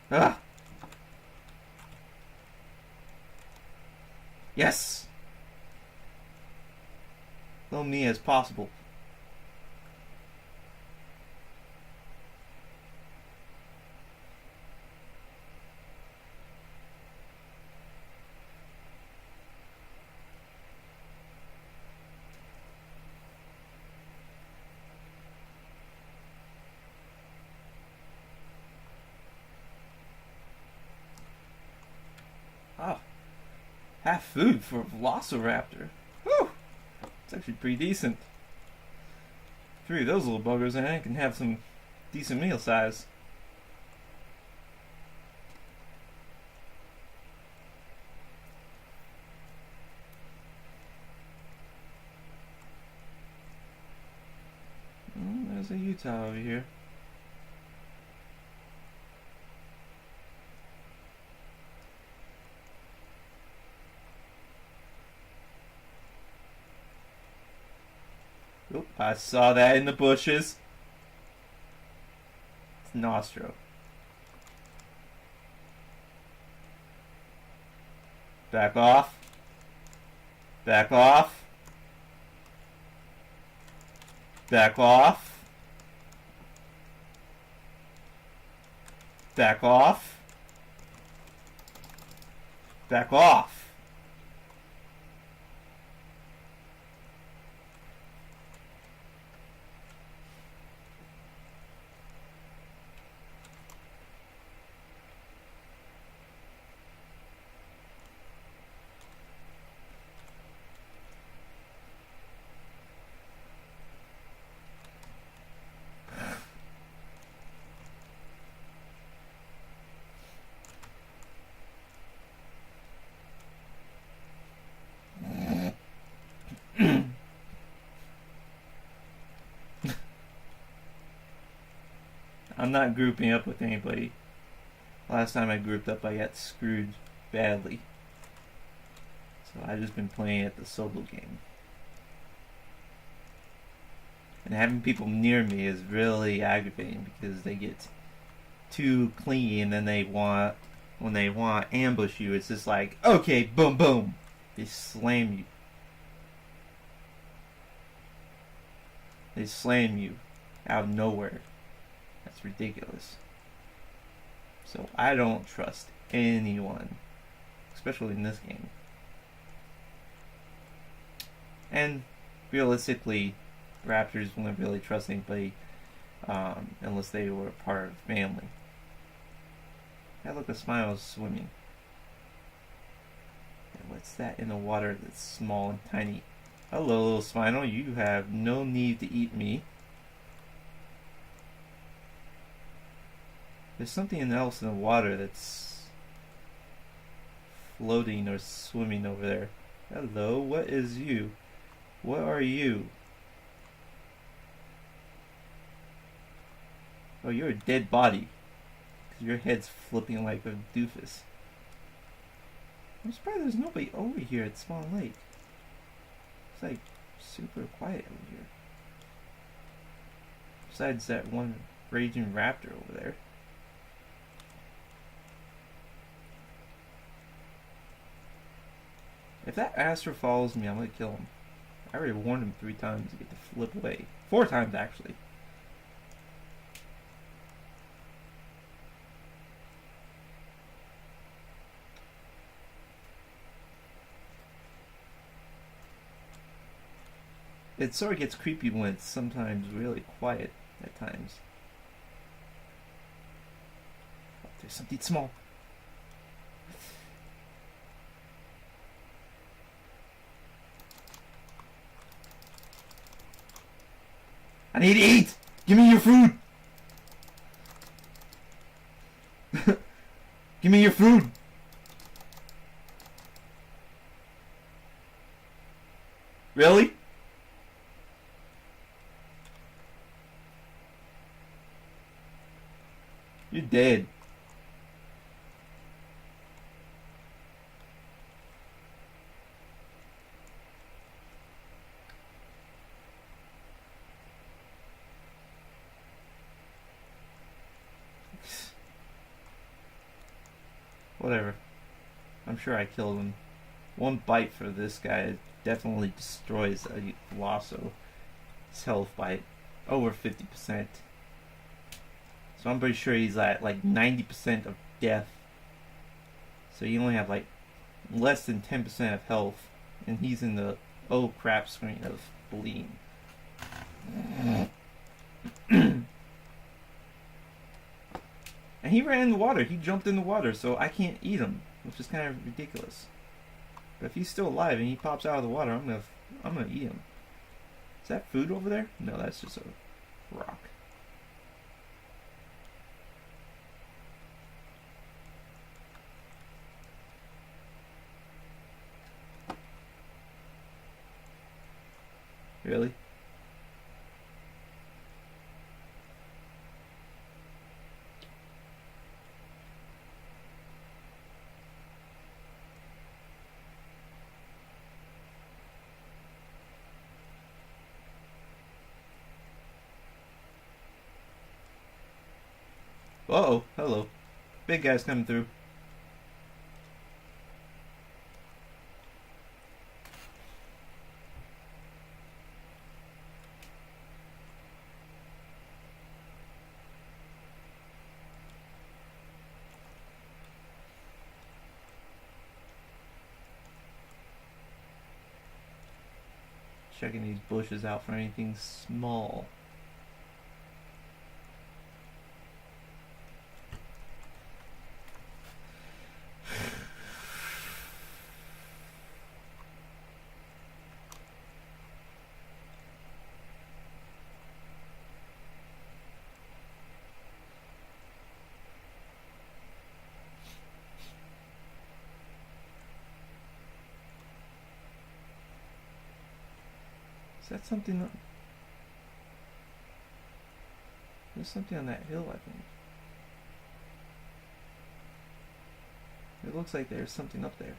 Ah. Yes. Low me as possible. Oh, half food for a Velociraptor. Whew. It's actually pretty decent. 3 of those little buggers and I can have some decent meal size. There's a Utah over here. Oop, I saw that in the bushes. It's Nostro. Back off. Back off. Back off. Back off. Back off. I'm not grouping up with anybody. Last time I grouped up, I got screwed badly. So I've just been playing at the solo game. And having people near me is really aggravating because they get too clingy and then when they want to ambush you, it's just like, okay, boom, boom. They slam you. They slam you out of nowhere. That's ridiculous. So I don't trust anyone, especially in this game. And realistically, Raptors wouldn't really trust anybody unless they were part of family. Hey, look, a smile is swimming. And what's that in the water that's small and tiny? Hello, little Spinal. You have no need to eat me. There's something else in the water that's floating or swimming over there. Hello, what is you? What are you? Oh, you're a dead body. Because your head's flipping like a doofus. I'm surprised there's nobody over here at Swan Lake. It's like super quiet over here. Besides that one raging raptor over there. If that Astro follows me, I'm gonna kill him. I already warned him 3 times to get to flip away. 4 times, actually. It sort of gets creepy when it's sometimes really quiet at times. Oh, there's something small. I need to eat! Give me your food! Give me your food! Really? You're dead. Whatever. I'm sure I killed him. One bite for this guy definitely destroys a Lasso. His health by over 50%. So I'm pretty sure he's at like 90% of death. So you only have like less than 10% of health. And he's in the oh crap screen of bleeding. And he ran in the water. He jumped in the water, so I can't eat him, which is kind of ridiculous. But if he's still alive and he pops out of the water, I'm gonna eat him. Is that food over there? No, that's just a rock. Really? Uh-oh, hello. Big guy's coming through. Checking these bushes out for anything small. Is that something? There's something on that hill, I think. It looks like there's something up there.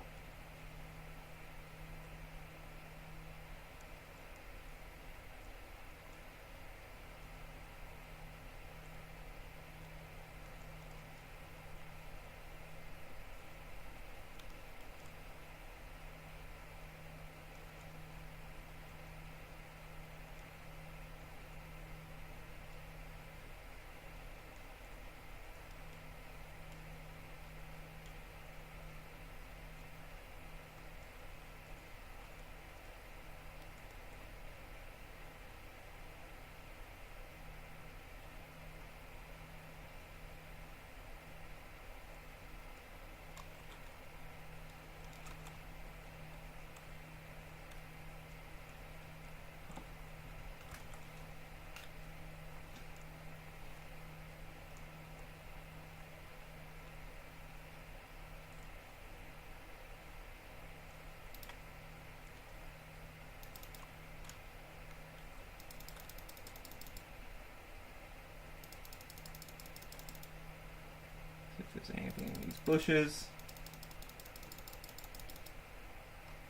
there's anything in these bushes.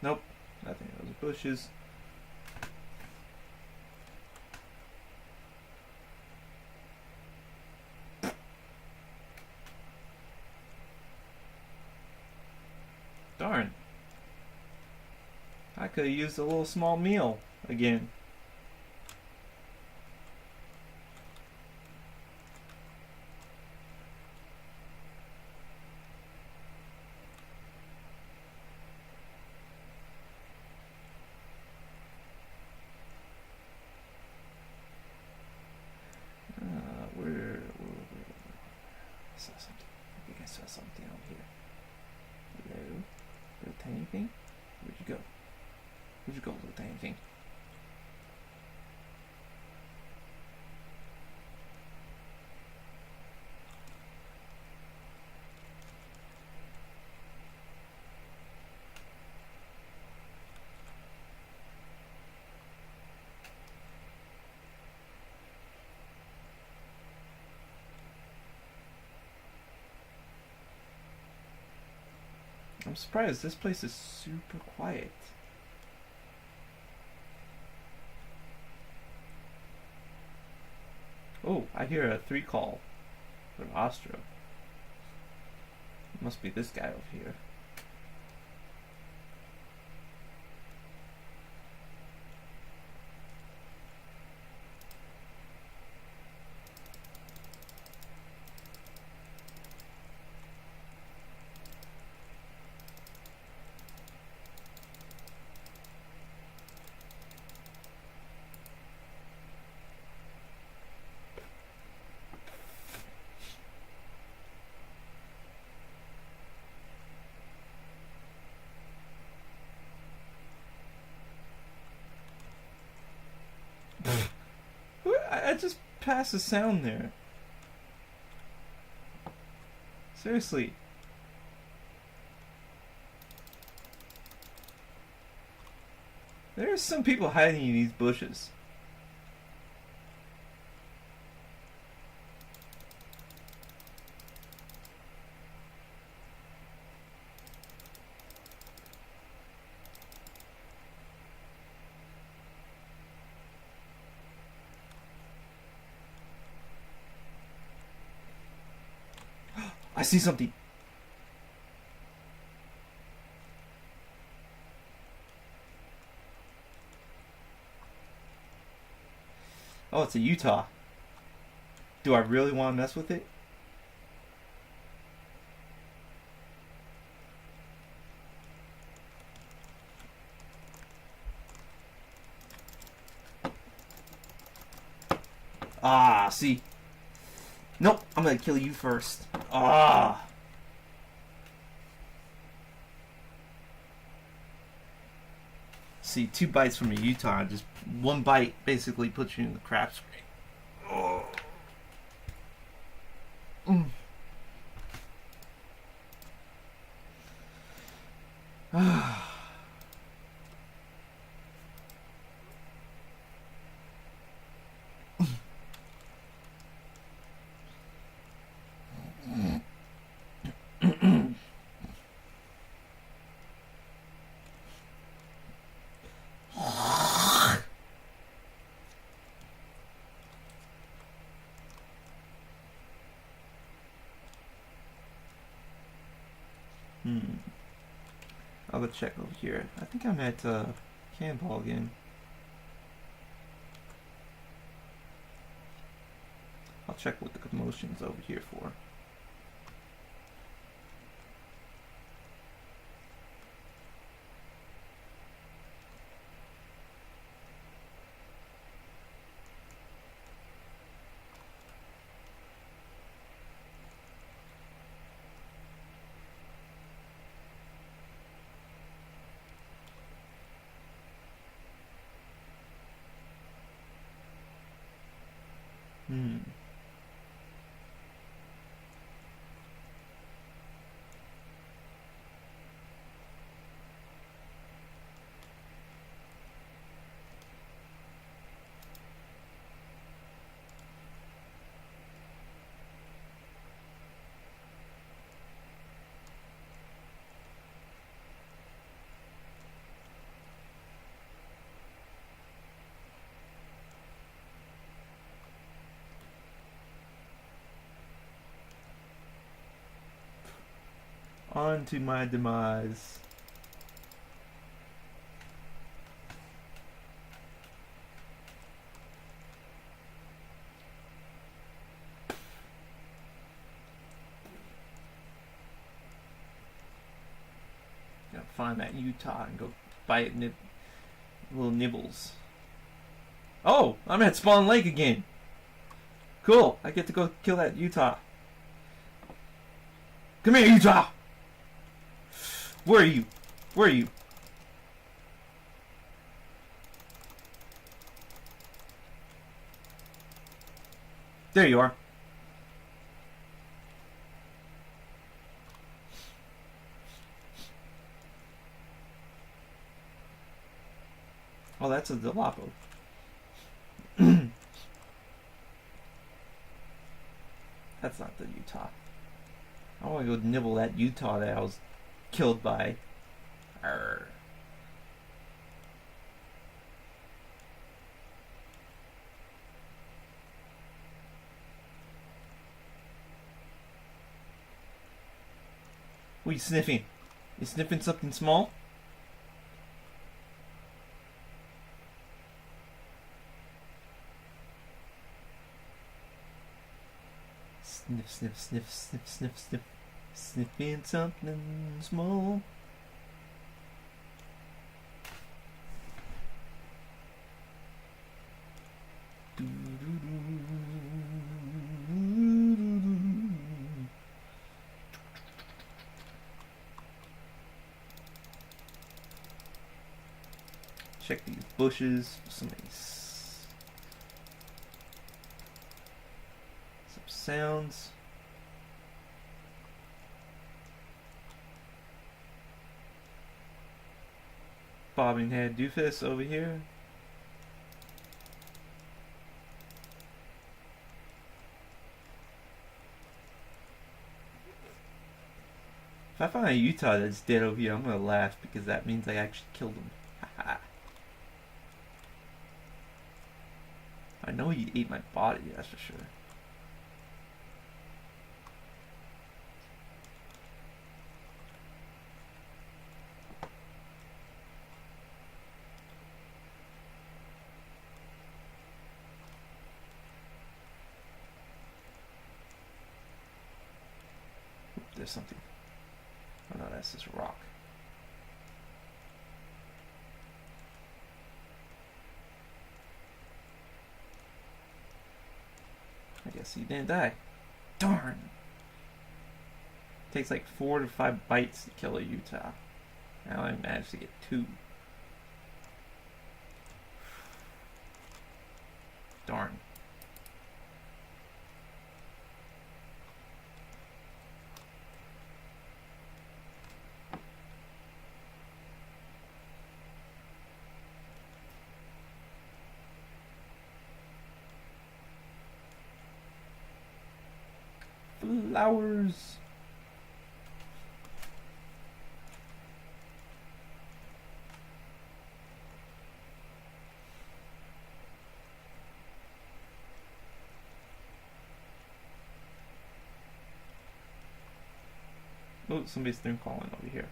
Nope, nothing in those bushes. Darn. I could have used a little small meal again. Where? I saw something. I think I saw something out here. Hello? Little tiny thing? Where'd you go? Where'd you go, little tiny thing? I'm surprised. This place is super quiet. Oh, I hear a 3 call for Astro. It must be this guy over here. I just passed a sound there. Seriously. There's some people hiding in these bushes. I see something. Oh, it's a Utah. Do I really want to mess with it? Ah, see. Nope, I'm gonna kill you first. Ah. See, 2 bites from a Utah. Just 1 bite basically puts you in the crap screen. Oh. I'll go check over here. I think I'm at Cannonball again. I'll check what the commotion's over here for. On to my demise. Gotta find that Utah and go buy it little nibbles. Oh, I'm at Spawn Lake again. Cool. I get to go kill that Utah. Come here, Utah. Where are you? Where are you? There you are. Oh, that's a Delapo. That's not the Utah. I want to go nibble that Utah that I was killed by. Arrgh. What are you sniffing? You sniffing something small? Sniff, sniff, sniff, sniff, sniff, sniff. Sniffing something small. Check these bushes for some sounds. Bobbing head doofus over here. If I find a Utah that's dead over here, I'm gonna laugh because that means I actually killed him. I know he ate my body, that's for sure. There's something. Oh no, that's this rock. I guess he didn't die. Darn! It takes like 4 to 5 bites to kill a Utah. Now I managed to get 2. Darn. Flowers. Oh, somebody's stream calling over here.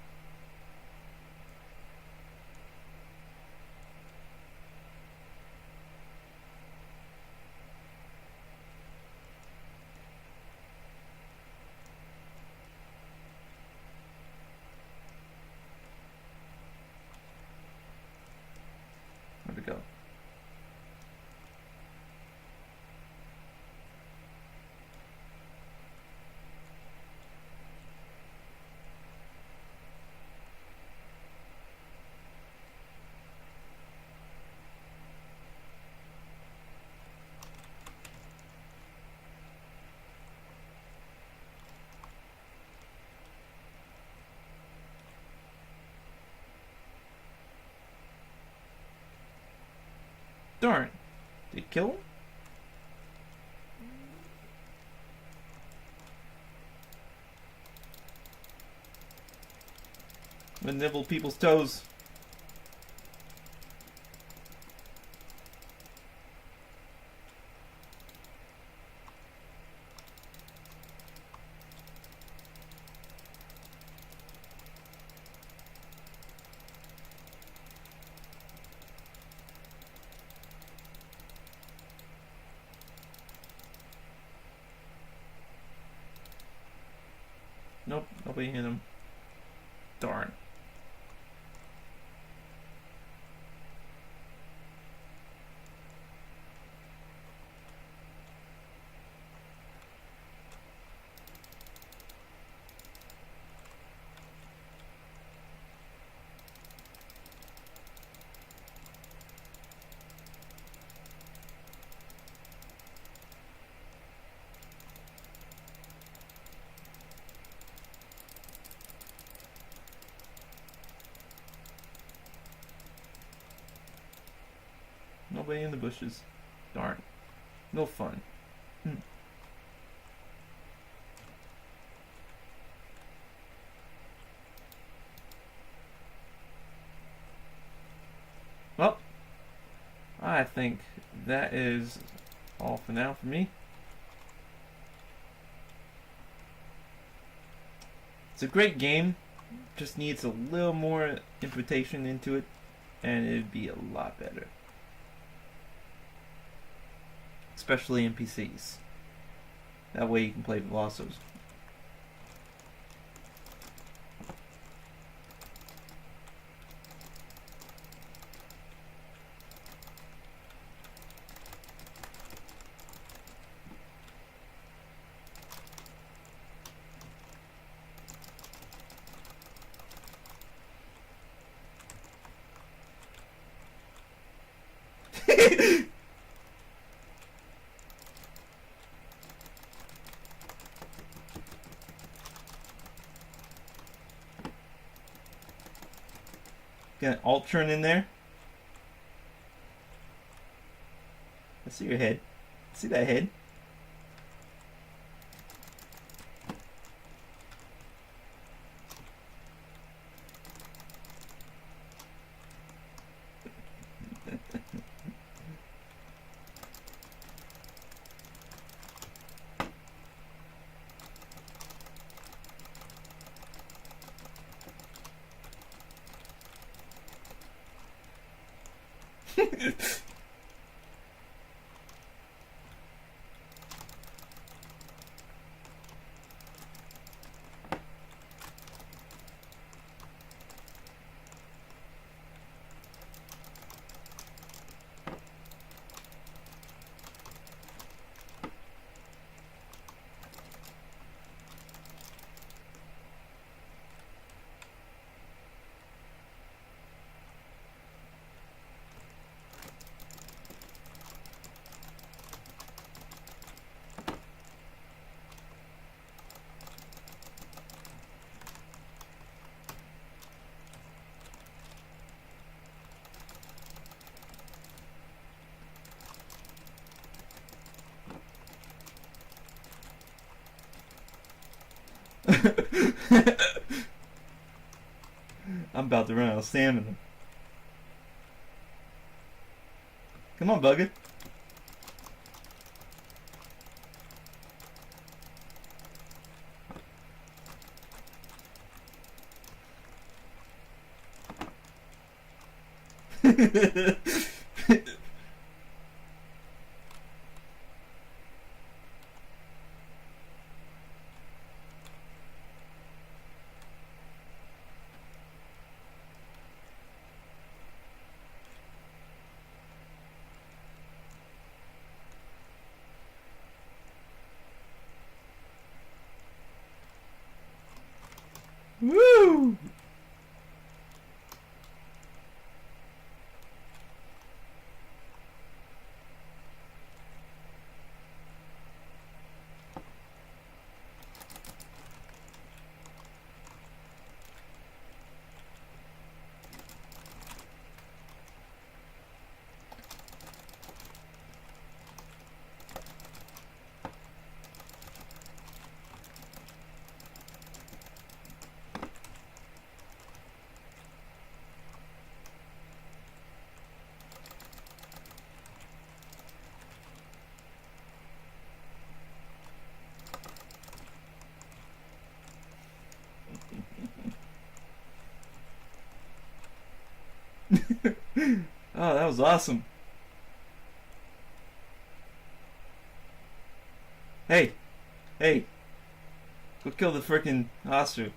Where'd it go? Darn. Did it kill him? I'm gonna nibble people's toes. Nope, nobody hit him. Darn. Nobody in the bushes. Darn. No fun. Well, I think that is all for now for me. It's a great game. Just needs a little more interpretation into it, and it'd be a lot better. Especially NPCs. That way you can play Velocos. Got an Ultron in there. I see your head. See that head? I'm about to run out of stamina. Come on, bugger. Woo! Oh, that was awesome. Hey, hey, Go kill the freaking ostrich.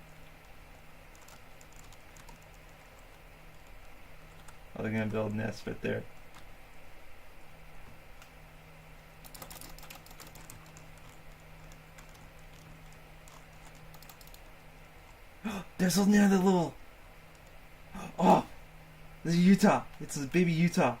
Oh, they're gonna build a nest right there. There's another little. Oh, this is Utah. It's a baby Utah.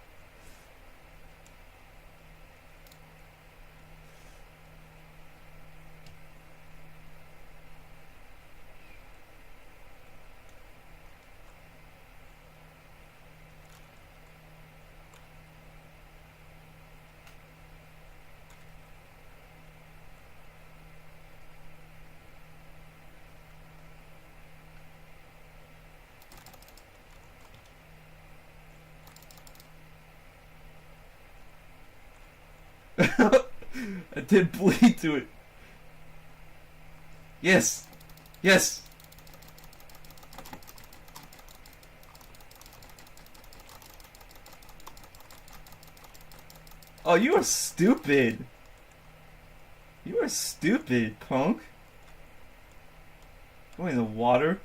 I did bleed to it. Yes. Yes. Oh, you are stupid. You are stupid, punk. Go in the water.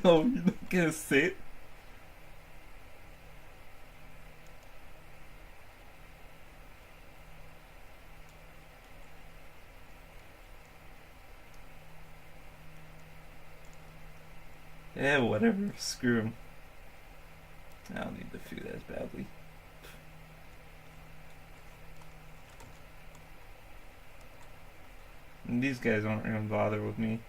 No, you're not gonna sit. Yeah, whatever. Screw him. I don't need the food as badly. And these guys aren't gonna bother with me.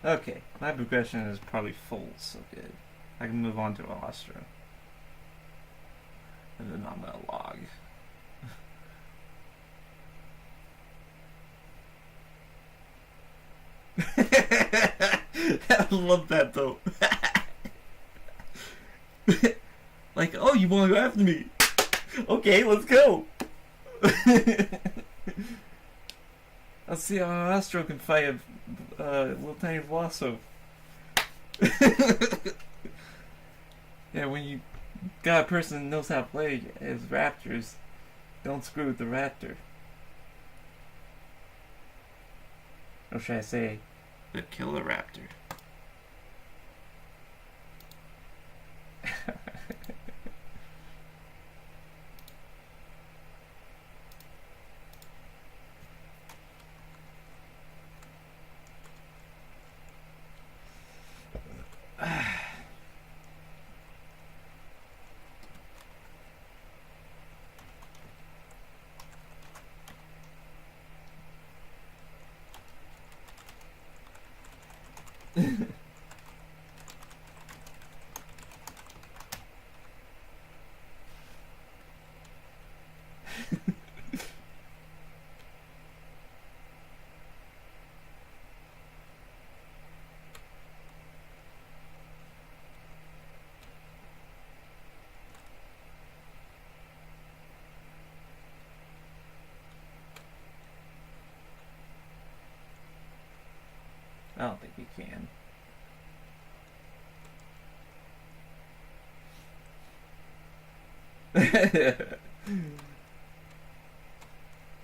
Okay, my progression is probably full, so good. I can move on to Austria. And then I'm gonna log. I love that though. Like, oh, you wanna go after me? Okay, let's go. Let's see how an Astro can fight a little tiny Veloso. Yeah, when you got a person that knows how to play as Raptors, don't screw with the Raptor. Or should I say, the Killer Raptor. I don't think we can.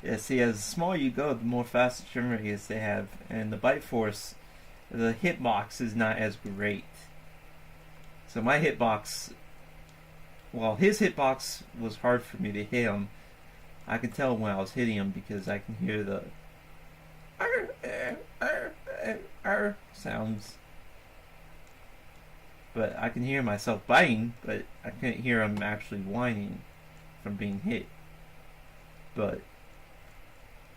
Yeah, see, as smaller you go, the more fast trim radius they have, and the bite force, the hitbox is not as great. So my hitbox, well, his hitbox was hard for me to hit him. I could tell when I was hitting him because I can hear the sounds. But I can hear myself biting, but I couldn't hear him actually whining from being hit. But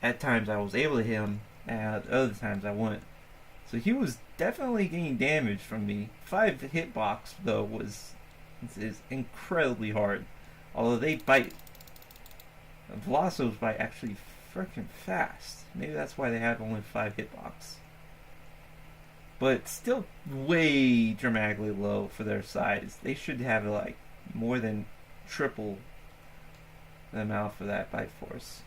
at times I was able to hit him, and at other times I wouldn't. So he was definitely getting damage from me. 5 hitbox though is incredibly hard. Although they bite, Velocos bite actually freaking fast. Maybe that's why they have only 5 hitbox. But still way dramatically low for their size. They should have like more than triple the amount for that bite force.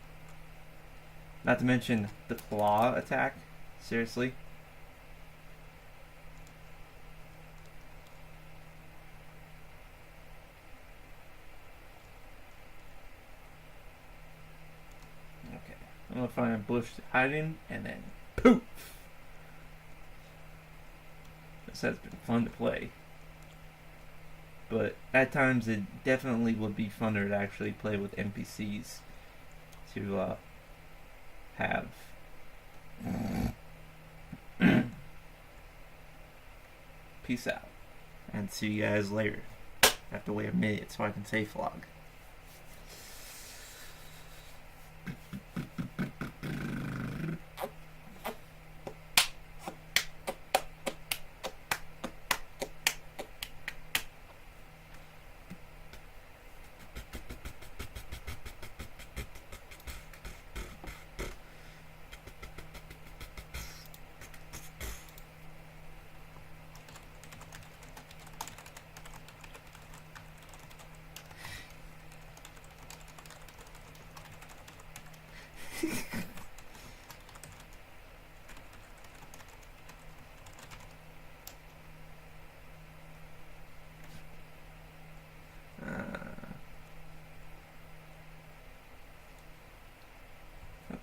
Not to mention the claw attack. Seriously. Okay. I'm gonna find a bush hiding and then poof! This has been fun to play. But at times it definitely would be funner to actually play with NPCs to have. Peace out. And see you guys later. I have to wait a minute so I can safe log.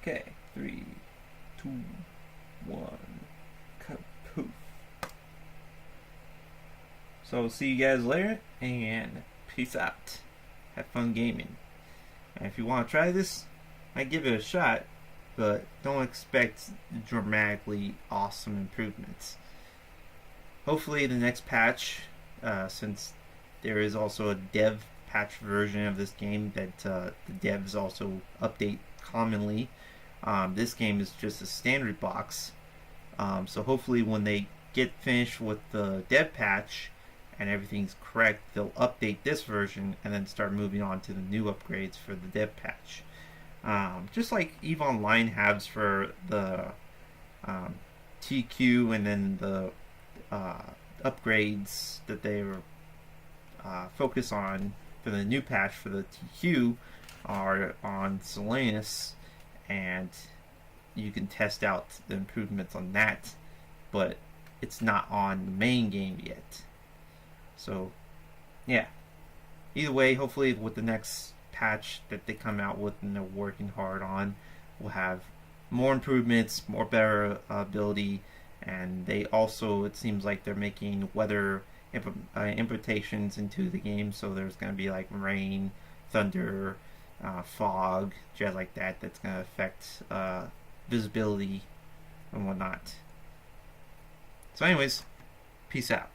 Okay, 3, 2, 1, kapoof. So see you guys later, and peace out. Have fun gaming. And if you want to try this, I give it a shot, but don't expect dramatically awesome improvements. Hopefully the next patch, since there is also a dev patch version of this game that the devs also update commonly. This game is just a standard box. So hopefully when they get finished with the dev patch and everything's correct, they'll update this version and then start moving on to the new upgrades for the dev patch. Just like EVE Online has for the TQ and then the upgrades that they focus on for the new patch for the TQ are on Salinas, and you can test out the improvements on that, but it's not on the main game yet. So yeah, either way, hopefully with the next patch that they come out with and they're working hard on, we'll have more improvements, more better ability, and they also, it seems like they're making weather implementations into the game, so there's going to be like rain, thunder, fog, jazz like that, that's going to affect visibility and whatnot. So anyways, peace out.